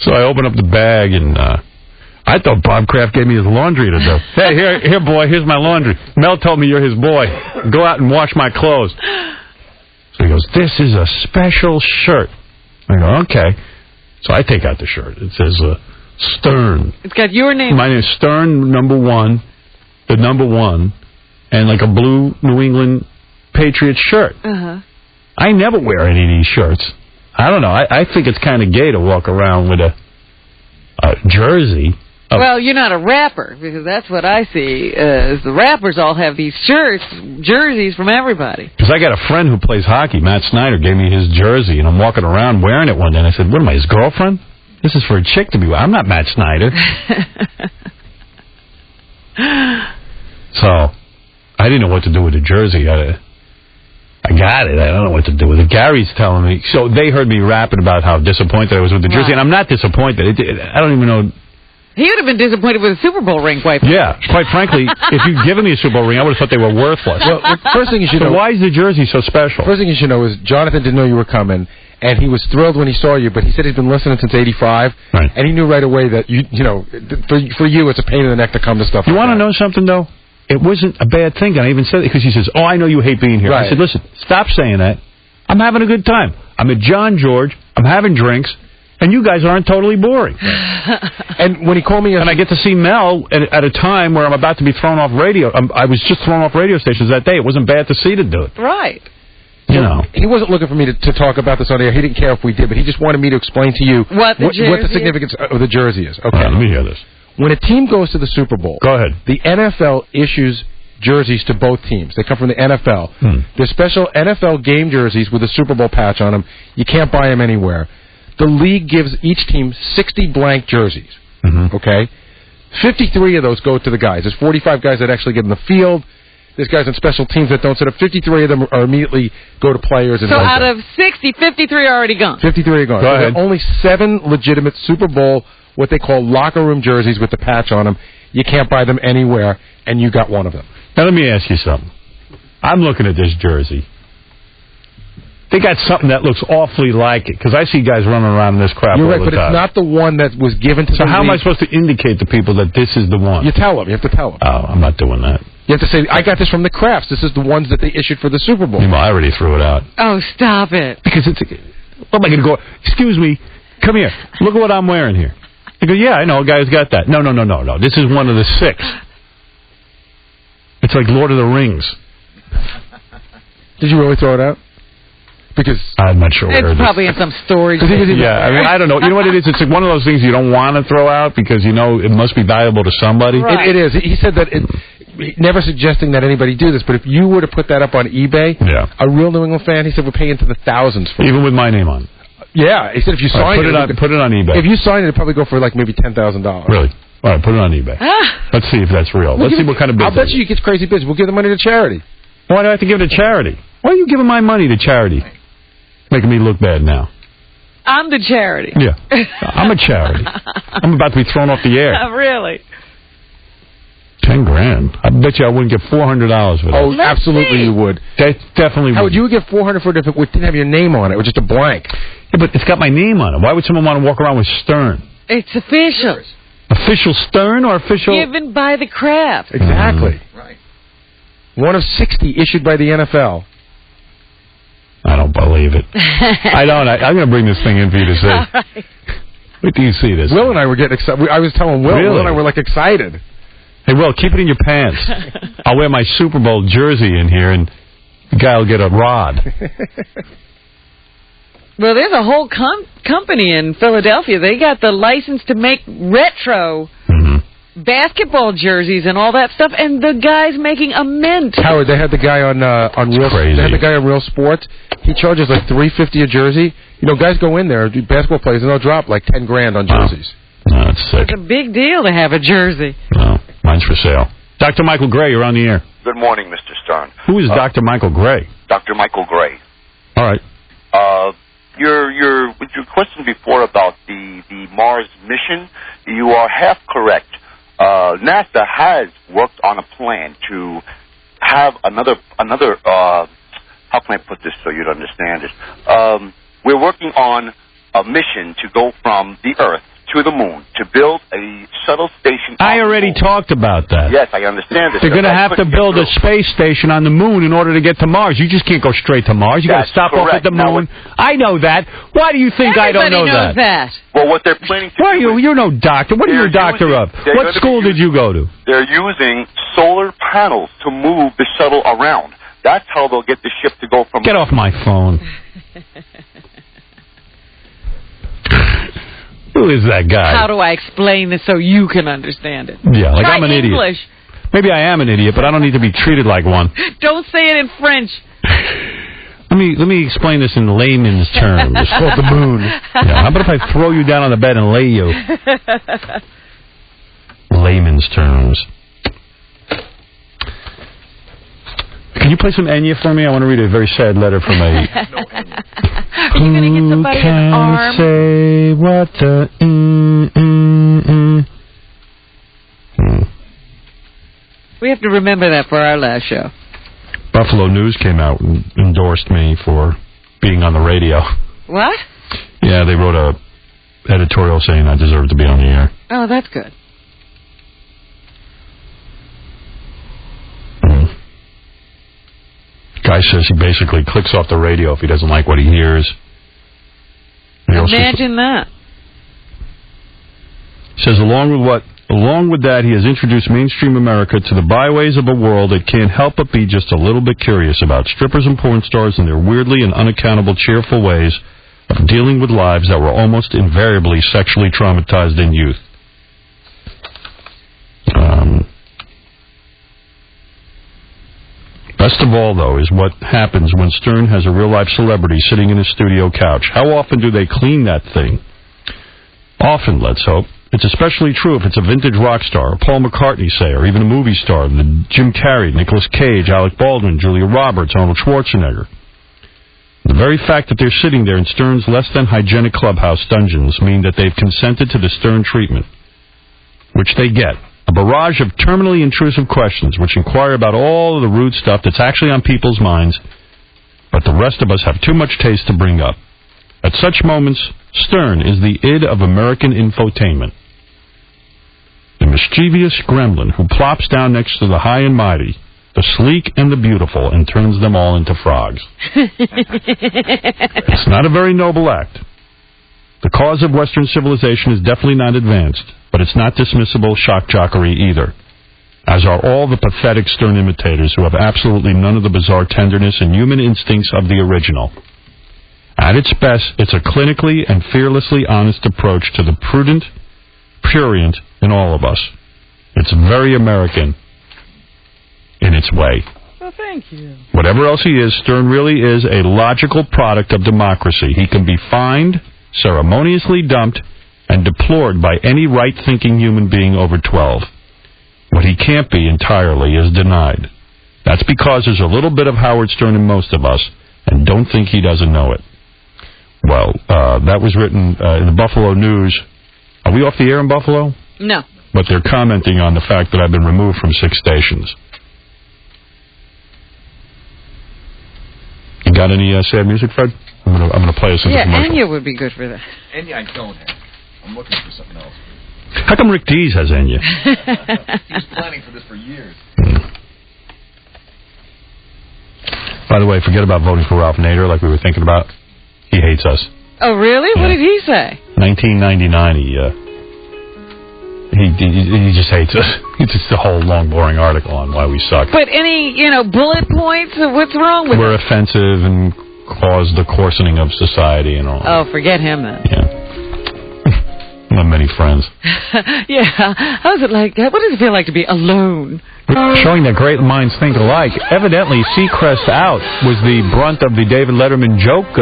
So I open up the bag, and I thought Bob Kraft gave me his laundry to do. Hey, here, boy, here's my laundry. Mel told me you're his boy. Go out and wash my clothes. So he goes, this is a special shirt. I go, okay. So I take out the shirt. It says Stern. It's got your name. My name is Stern, #1, the #1, and like a blue New England Patriots shirt. Uh-huh. I never wear any of these shirts. I don't know. I think it's kind of gay to walk around with a jersey. Well, you're not a rapper, because that's what I see. The rappers all have these shirts, jerseys from everybody. Because I got a friend who plays hockey, Matt Snyder, gave me his jersey, and I'm walking around wearing it one day, and I said, what am I, his girlfriend? This is for a chick to be wearing. I'm not Matt Snyder. So, I didn't know what to do with the jersey. I got it. I don't know what to do with it. Gary's telling me. So they heard me rapping about how disappointed I was with the jersey, and I'm not disappointed. I don't even know. He would have been disappointed with a Super Bowl ring, quite frankly. Yeah, quite frankly, if you'd given me a Super Bowl ring, I would have thought they were worthless. Well, first thing you should know. Why is the jersey so special? First thing you should know is Jonathan didn't know you were coming, and he was thrilled when he saw you, but he said he's been listening since '85, and he knew right away that for you it's a pain in the neck to come to stuff. You want to know something though? It wasn't a bad thing, and I even said it because he says, "Oh, I know you hate being here." Right. I said, "Listen, stop saying that. I'm having a good time. I'm at John George. I'm having drinks." And you guys aren't totally boring. And when he called me... And I get to see Mel at a time where I'm about to be thrown off radio. I was just thrown off radio stations that day. It wasn't bad to see to do it. Right. You know. He wasn't looking for me to talk about this on air. He didn't care if we did, but he just wanted me to explain to you what the significance of the jersey is. Okay. Right, let me hear this. When a team goes to the Super Bowl... Go ahead. The NFL issues jerseys to both teams. They come from the NFL. They're special NFL game jerseys with a Super Bowl patch on them. You can't buy them anywhere. The league gives each team 60 blank jerseys, okay? 53 of those go to the guys. There's 45 guys that actually get in the field. There's guys on special teams that don't. So 53 of them are immediately go to players. And so out of 60, 53 are already gone. 53 are gone. Go ahead. There are only 7 legitimate Super Bowl, what they call locker room jerseys with the patch on them. You can't buy them anywhere, and you got one of them. Now, let me ask you something. I'm looking at this jersey. They got something that looks awfully like it, because I see guys running around in this crap You're all right, the but time. it's not the one that was given to So the how am I league. supposed to indicate to people that this is the one? You tell them. You have to tell them. Oh, I'm not doing that. You have to say, I got this from the Crafts. This is the ones that they issued for the Super Bowl. I already threw it out. Oh, stop it. Because it's... What am I going to go... Excuse me. Come here. Look at what I'm wearing here. I go, yeah, I know. A guy's got that. No. This is one of the 6. It's like Lord of the Rings. Did you really throw it out? Because I'm not sure where it is. It's probably in some storage. Yeah, I mean, I don't know. You know what it is? It's like one of those things you don't want to throw out because you know it must be valuable to somebody. Right. It is. He said that, never suggesting that anybody do this, but if you were to put that up on eBay, a real New England fan, he said, we're paying into the thousands for it. Even with my name on it. Yeah, he said if you sign put it on eBay. If you sign it, it'd probably go for like maybe $10,000. Really? All right, put it on eBay. Let's see if that's real. Let's see what kind of business. I'll bet you get crazy business. We'll give the money to charity. Why do I have to give it to charity? Why are you giving my money to charity? Making me look bad now. I'm the charity. Yeah. I'm a charity. I'm about to be thrown off the air. Really? $10,000. I bet you I wouldn't get $400 for that. Oh, absolutely you would. Definitely would. How would you get $400 for it if it didn't have your name on it? It was just a blank. Yeah, but it's got my name on it. Why would someone want to walk around with Stern? It's official. Official Stern or official... Given by the Kraft. Exactly. Right. One of 60 issued by the NFL. I don't believe it. I don't. I'm going to bring this thing in for you to see. Right. Wait till you see this. Will and I were getting excited. I was telling Will. Really? Will and I were like excited. Hey, Will, keep it in your pants. I'll wear my Super Bowl jersey in here, and the guy will get a rod. Well, there's a whole company in Philadelphia. They got the license to make retro basketball jerseys and all that stuff, and the guy's making a mint. Howard, they had the guy on Real. Crazy. They had the guy on Real Sports. He charges like $350 a jersey. You know, guys go in there, do basketball players, and they'll drop like $10,000 on jerseys. No, that's sick. It's a big deal to have a jersey. No, mine's for sale. Dr. Michael Gray, you're on the air. Good morning, Mr. Stern. Who is Dr. Michael Gray? Dr. Michael Gray. All right. With your question before about the Mars mission, you are half correct. NASA has worked on a plan to have another. How can I put this so you'd understand it? We're working on a mission to go from the Earth to the moon to build a shuttle station. I already talked about that. Yes, I understand this. They're going to have to build a space station on the moon in order to get to Mars. You just can't go straight to Mars. You got to stop off at the moon. I know that. Why do you think I don't know knows that? Well, what they're planning to do you're no doctor. What are you a doctor of? What school did you go to? They're using solar panels to move the shuttle around. That's how they'll get the ship to go from... Get off my phone. Who is that guy? How do I explain this so you can understand it? Yeah, like Try I'm an English. idiot. Maybe I am an idiot, but I don't need to be treated like one. Don't say it in French. Let me explain this in layman's terms. It's called the moon. Yeah, how about if I throw you down on the bed and lay you? Layman's terms. Can you play some Enya for me? I want to read a very sad letter from a... Are you going to get somebody an arm? Say what the... We have to remember that for our last show. Buffalo News came out and endorsed me for being on the radio. What? Yeah, they wrote a editorial saying I deserve to be on the air. Oh, that's good. Guy says he basically clicks off the radio if he doesn't like what he hears. Imagine that. He says along with that, he has introduced mainstream America to the byways of a world that can't help but be just a little bit curious about strippers and porn stars and their weirdly and unaccountable cheerful ways of dealing with lives that were almost invariably sexually traumatized in youth. Best of all, though, is what happens when Stern has a real-life celebrity sitting in his studio couch. How often do they clean that thing? Often, let's hope. It's especially true if it's a vintage rock star, Paul McCartney, say, or even a movie star, Jim Carrey, Nicolas Cage, Alec Baldwin, Julia Roberts, Arnold Schwarzenegger. The very fact that they're sitting there in Stern's less-than-hygienic clubhouse dungeons mean that they've consented to the Stern treatment, which they get. A barrage of terminally intrusive questions which inquire about all of the rude stuff that's actually on people's minds, but the rest of us have too much taste to bring up. At such moments, Stern is the id of American infotainment. The mischievous gremlin who plops down next to the high and mighty, the sleek and the beautiful, and turns them all into frogs. It's not a very noble act. The cause of Western civilization is definitely not advanced, but it's not dismissible shock-jockery either, as are all the pathetic Stern imitators who have absolutely none of the bizarre tenderness and human instincts of the original. At its best, it's a clinically and fearlessly honest approach to the prudent, prurient in all of us. It's very American in its way. Well, thank you. Whatever else he is, Stern really is a logical product of democracy. He can be fined, ceremoniously dumped, and deplored by any right-thinking human being over 12. What he can't be entirely is denied. That's because there's a little bit of Howard Stern in most of us, and don't think he doesn't know it. Well, that was written in the Buffalo News. Are we off the air in Buffalo? No. But they're commenting on the fact that I've been removed from 6 stations. You got any sad music, Fred? I'm gonna play us a commercial. Yeah, Enya would be good for that. Enya I don't have. I'm looking for something else. How come Rick Dees has Enya? He was planning for this for years. By the way, forget about voting for Ralph Nader like we were thinking about. He hates us. Oh, really? Yeah. What did he say? 1999, he just hates us. It's just a whole long, boring article on why we suck. But any, bullet points? What's wrong with We're offensive and cause the coarsening of society and all. Oh, forget him then. Yeah. Not many friends. Yeah. How's it like? What does it feel like to be alone? Showing that great minds think alike. Evidently, Seacrest Out was the brunt of the David Letterman joke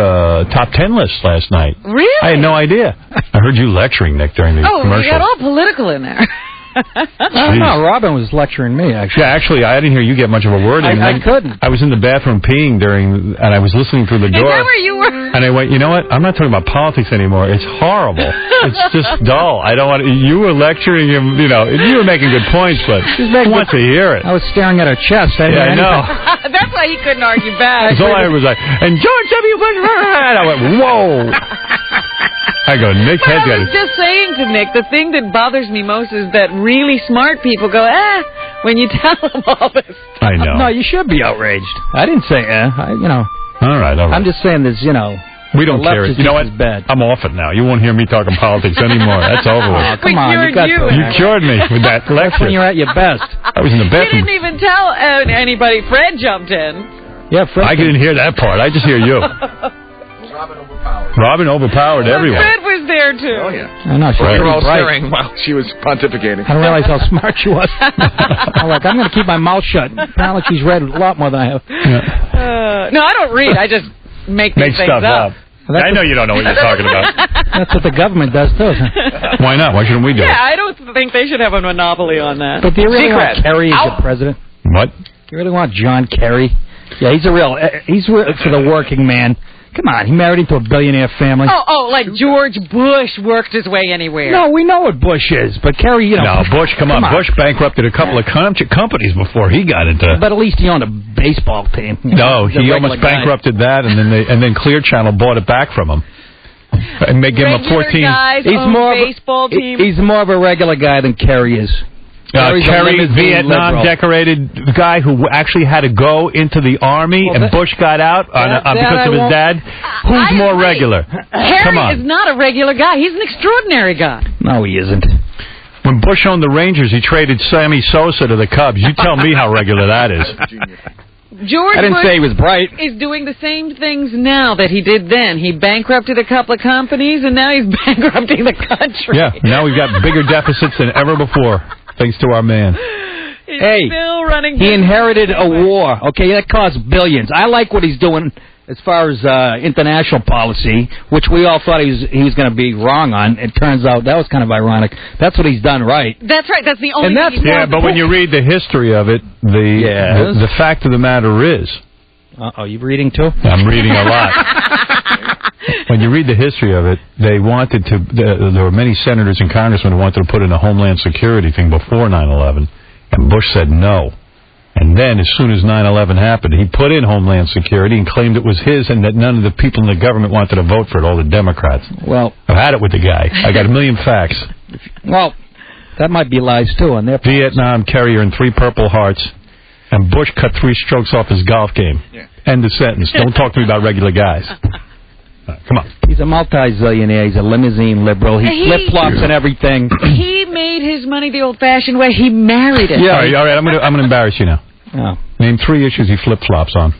top 10 list last night. Really? I had no idea. I heard you lecturing, Nick, during the commercial. Oh, you got all political in there. No, Robin was lecturing me, actually. Yeah, actually, I didn't hear you get much of a word in. I couldn't. I was in the bathroom peeing and I was listening through the door. Is that where you were? And I went, you know what? I'm not talking about politics anymore. It's horrible. It's just dull. I don't want to, you were lecturing him, you were making good points, but who wants to hear it? I was staring at her chest. I know. That's why he couldn't argue back. That's all I heard was and George W. Bush, and I went, whoa. I go, Nick has got it. I was just saying to Nick, the thing that bothers me most is that really smart people go, when you tell them all this stuff. I know. No, you should be outraged. I didn't say, All right. I'm just saying this, we don't care. You know what? I'm off it now. You won't hear me talking politics anymore. That's over with. Oh, come on. You cured me with that lecture. That's when you're at your best. I was in the bathroom. You didn't even tell anybody. Fred jumped in. Yeah, Fred. I didn't hear that part. I just hear you. Robin overpowered everyone. Fred was there, too. Oh, yeah. I know. She were all staring while she was pontificating. I didn't realize how smart she was. I'm going to keep my mouth shut. Apparently she's read a lot more than I have. No, I don't read. I just make things stuff up. I know you don't know what you're talking about. That's what the government does, too. Why not? Why shouldn't we do it? Yeah, I don't think they should have a monopoly on that. But do you really want Kerry as the president? What? Do you really want John Kerry? Yeah, he's for the working man. Come on, he married into a billionaire family. Oh, like George Bush worked his way anywhere. No, we know what Bush is, but Kerry, you know. No, Bush, come on. Bush bankrupted a couple of companies before he got into. But at least he owned a baseball team. No, he almost bankrupted that, and then Clear Channel bought it back from him. And make him a 14. He's more of a regular guy than Kerry is. Kerry, Vietnam decorated guy who actually had to go into the Army, and Bush got out because of his dad. Who's more regular? Come on. Harry is not a regular guy. He's an extraordinary guy. No, he isn't. When Bush owned the Rangers, he traded Sammy Sosa to the Cubs. You tell me how regular that is. George I didn't Bush say he was bright. is doing the same things now that he did then. He bankrupted a couple of companies, and now he's bankrupting the country. Yeah, now we've got bigger deficits than ever before. Thanks to our man. Hey, still running. He inherited a war. Okay, that cost billions. I like what he's doing as far as international policy, which we all thought he was going to be wrong on. It turns out that was kind of ironic. That's what he's done right. That's right. That's the only. But when you read the history of it, the fact of the matter is. You reading too? I'm reading a lot. When you read the history of it, they wanted to. There were many senators and congressmen who wanted to put in a Homeland Security thing before 9/11, and Bush said no. And then, as soon as 9/11 happened, he put in Homeland Security and claimed it was his, and that none of the people in the government wanted to vote for it. All the Democrats. Well, I've had it with the guy. I got a million facts. Well, that might be lies too on their part. Vietnam, Kerry earned 3 Purple Hearts, and Bush cut 3 strokes off his golf game. Yeah. End of sentence. Don't talk to me about regular guys. Come on. He's a multi-zillionaire. He's a limousine liberal. He flip-flops and everything. He made his money the old-fashioned way. He married it. Yeah. All right. I'm gonna embarrass you now. Oh. Name 3 issues he flip-flops on.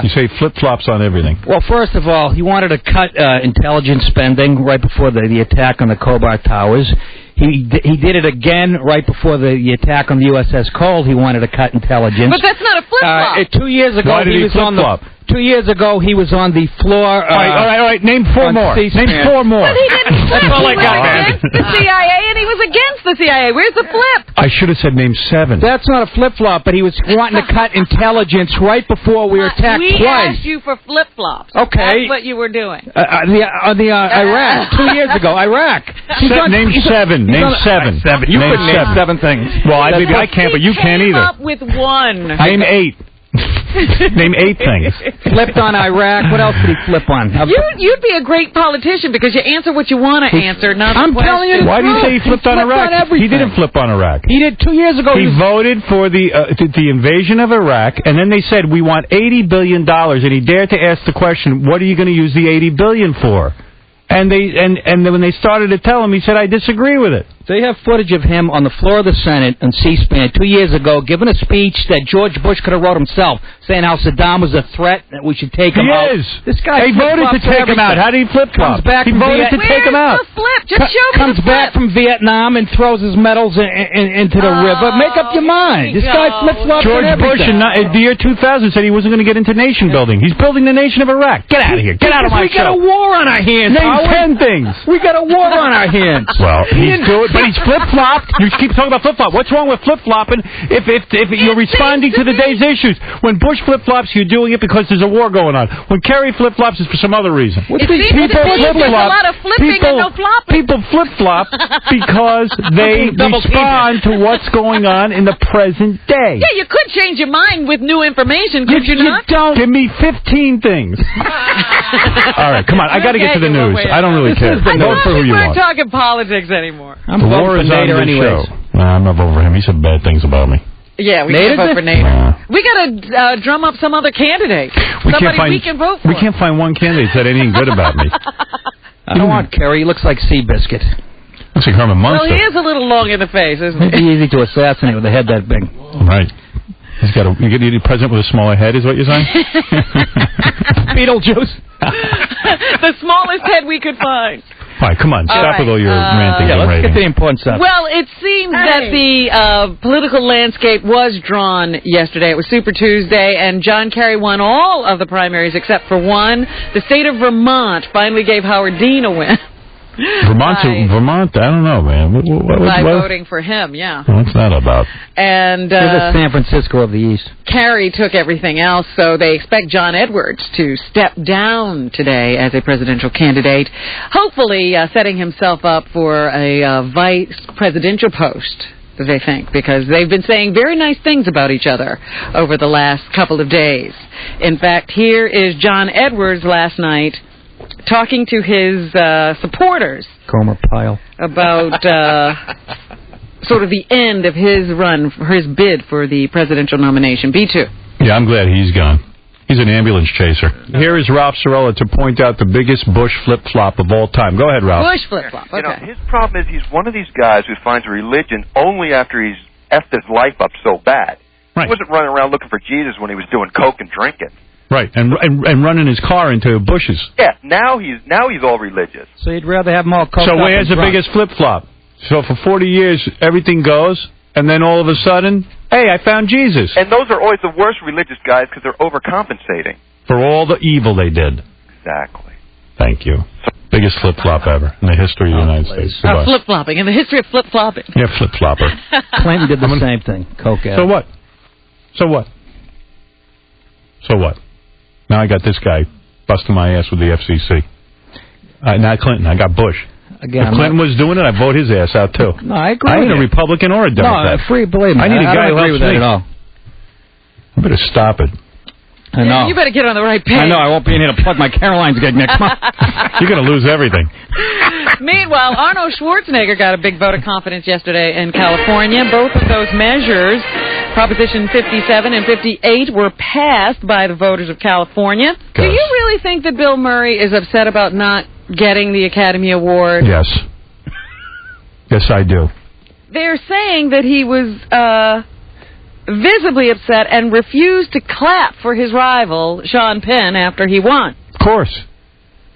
You say flip-flops on everything. Well, first of all, he wanted to cut intelligence spending right before the attack on the Khobar Towers. He did it again right before the attack on the USS Cole. He wanted to cut intelligence. But that's not a flip-flop. 2 years ago, Why did he flip-flop? 2 years ago, he was on the floor. All right. Name 4 more. Name 4 more. But he didn't flip. That's all I got, man. He was against the CIA, and he was against the CIA. Where's the flip? I should have said name 7. That's not a flip-flop, but he was wanting to cut intelligence right before we were attacked we twice. asked you for flip-flops. Okay. That's what you were doing. Iraq. 2 years ago, Iraq. Name 7. Name 7. You couldn't name 7 things. Well, maybe I can't, but you can't either. Up with 1. Name 8. Name 8 things. Flipped on Iraq. What else did he flip on? You'd be a great politician because you answer what you want to answer, not the I'm telling you. Why do you say he flipped on Iraq? He didn't flip on Iraq. He did 2 years ago. He voted for the invasion of Iraq, and then they said, we want $80 billion, and he dared to ask the question, what are you going to use the $80 billion for? And then when they started to tell him, he said, I disagree with it. They have footage of him on the floor of the Senate on C-SPAN 2 years ago giving a speech that George Bush could have wrote himself, saying how Saddam was a threat, that we should take him out. He is. This guy They voted to take him out. How did he flip-flop? He voted to take him out. Where's the flip? Just show me Comes the flip. back from Vietnam and throws his medals into the river. Make up your mind. This guy flip-flops George on Bush everything. in the year 2000 said he wasn't going to get into nation building. He's building the nation of Iraq. Get out of here. Get out of my We got show. a war on our hands. Name 10 things. We got a war on our hands. Well, he's doing, but he's flip-flopped. You keep talking about flip-flop. What's wrong with flip-flopping if you're responding to the day's issues? When Bush flip-flops, you're doing it because there's a war going on. When Kerry flip-flops, it's for some other reason. It seems to me there's a lot of flipping and no flopping. People flip-flop because they respond to what's going on in the present day. Yeah, you could change your mind with new information, could you not? Don't. Give me 15 things. All right, come on. I got to get to the news. I don't really care. Vote for who you want. want. We're talking politics anymore. I'm the war is on this show. I'm not voting for him. He said bad things about me. Yeah, we can't vote for Nader. We got to drum up some other candidate. Somebody we can vote for. We can't find one candidate that said anything good about me. I don't want Kerry. He looks like Seabiscuit. Looks like Herman Munster. Well, he is a little long in the face, isn't he? It'd be easy to assassinate with a head that big. Right. He's got you get a president with a smaller head, is what you're saying? Beetlejuice. The smallest head we could find. All right, come on. Stop with all your ranting and let's raving. get to the important stuff. Well, it seems that the political landscape was drawn yesterday. It was Super Tuesday, and John Kerry won all of the primaries except for one. The state of Vermont finally gave Howard Dean a win. Vermont, I don't know, man. By voting for him, yeah. What's that about? And You're the San Francisco of the East. Kerry took everything else, so they expect John Edwards to step down today as a presidential candidate, hopefully setting himself up for a vice presidential post, they think, because they've been saying very nice things about each other over the last couple of days. In fact, here is John Edwards last night talking to his supporters Gomer Pyle about sort of the end of his run, his bid for the presidential nomination. B2. Yeah, I'm glad he's gone. He's an ambulance chaser. Here is Ralph Cirella to point out the biggest Bush flip-flop of all time. Go ahead, Ralph. Bush flip-flop, okay. You know, his problem is he's one of these guys who finds religion only after he's effed his life up so bad. Right. He wasn't running around looking for Jesus when he was doing coke and drinking. Right, and running his car into bushes. Yeah, now he's all religious. So you'd rather have them all coked So up where's and the drunk. biggest flip-flop? So for 40 years, everything goes, and then all of a sudden, hey, I found Jesus. And those are always the worst religious guys because they're overcompensating. For all the evil they did. Exactly. Thank you. Biggest flip-flop ever in the history of the United States. Goodbye. Flip-flopping, in the history of flip-flopping. Yeah, flip-flopper. Clinton did the same thing. Coke out. So what? So what? So what? Now I got this guy busting my ass with the FCC. Not Clinton. I got Bush. Again, if Clinton was doing it, I'd vote his ass out, too. No, I agree I with ain't a you. Republican or a Democrat. No, believe me. I need a guy don't who agree helps with that me. at all. I better stop it. I know. You better get on the right page. I know. I won't be in here to plug my Caroline's gig next month. You're going to lose everything. Meanwhile, Arnold Schwarzenegger got a big vote of confidence yesterday in California. Both of those measures, Proposition 57 and 58, were passed by the voters of California. Do you really think that Bill Murray is upset about not getting the Academy Award? Yes. Yes, I do. They're saying that he was visibly upset and refused to clap for his rival, Sean Penn, after he won. Of course.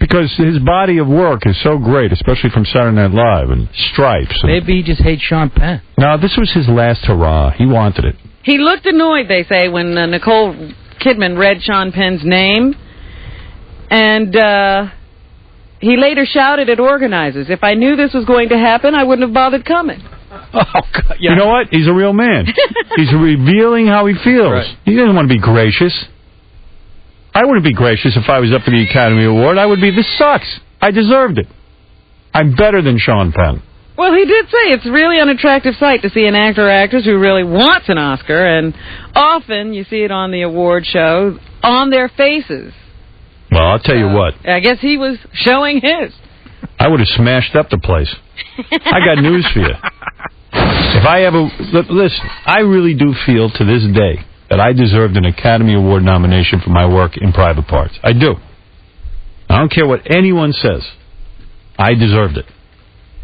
Because his body of work is so great, especially from Saturday Night Live and Stripes. And Maybe he just hates Sean Penn. no, this was his last hurrah. He wanted it. He looked annoyed, they say, when Nicole Kidman read Sean Penn's name. And he later shouted at organizers, if I knew this was going to happen, I wouldn't have bothered coming. Oh, God, yeah. You know what? He's a real man. He's revealing how he feels. Right. He doesn't want to be gracious. I wouldn't be gracious if I was up for the Academy Award. I would be, this sucks. I deserved it. I'm better than Sean Penn. Well, he did say it's really an attractive sight to see an actor or actress who really wants an Oscar, and often you see it on the award show on their faces. Well, I'll tell you what. I guess he was showing his. I would have smashed up the place. I got news for you. If I ever... Listen, I really do feel to this day that I deserved an Academy Award nomination for my work in Private Parts. I do. I don't care what anyone says. I deserved it.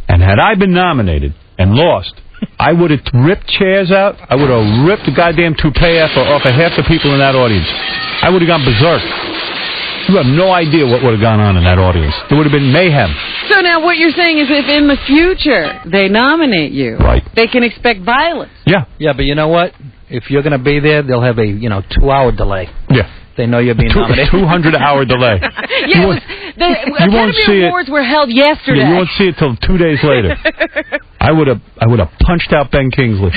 And had I been nominated and lost, I would have ripped chairs out. I would have ripped the goddamn toupee off of half the people in that audience. I would have gone berserk. You have no idea what would have gone on in that audience. There would have been mayhem. So now what you're saying is if in the future they nominate you, right, they can expect violence. Yeah. Yeah, but you know what? If you're going to be there, they'll have a 2-hour delay. Yeah. They know you're being nominated. 200-hour delay. Yeah, the Academy Awards were held yesterday. Yeah, you won't see it till 2 days later. I would have punched out Ben Kingsley.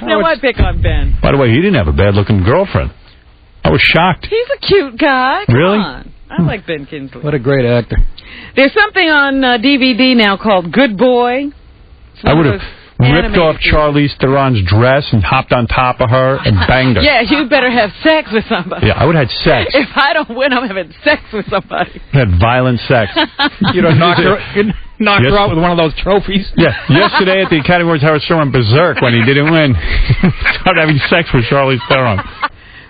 Now why pick on Ben? By the way, he didn't have a bad-looking girlfriend. I was shocked. He's a cute guy. Come Really? on. I like Ben Kingsley. What a great actor. There's something on DVD now called Good Boy. I would have ripped off Charlize Theron's dress and hopped on top of her and banged her. Yeah, you better have sex with somebody. Yeah, I would have had sex. If I don't win, I'm having sex with somebody. Had violent sex. You don't knock her out with one of those trophies. Yeah, yesterday at the Academy Awards, Howard Stern went berserk when he didn't win. Started having sex with Charlize Theron.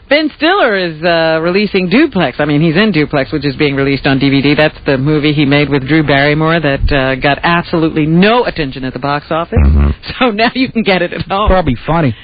Ben Stiller is releasing Duplex. I mean, he's in Duplex, which is being released on DVD. That's the movie he made with Drew Barrymore that got absolutely no attention at the box office. So now you can get it at home. Probably funny.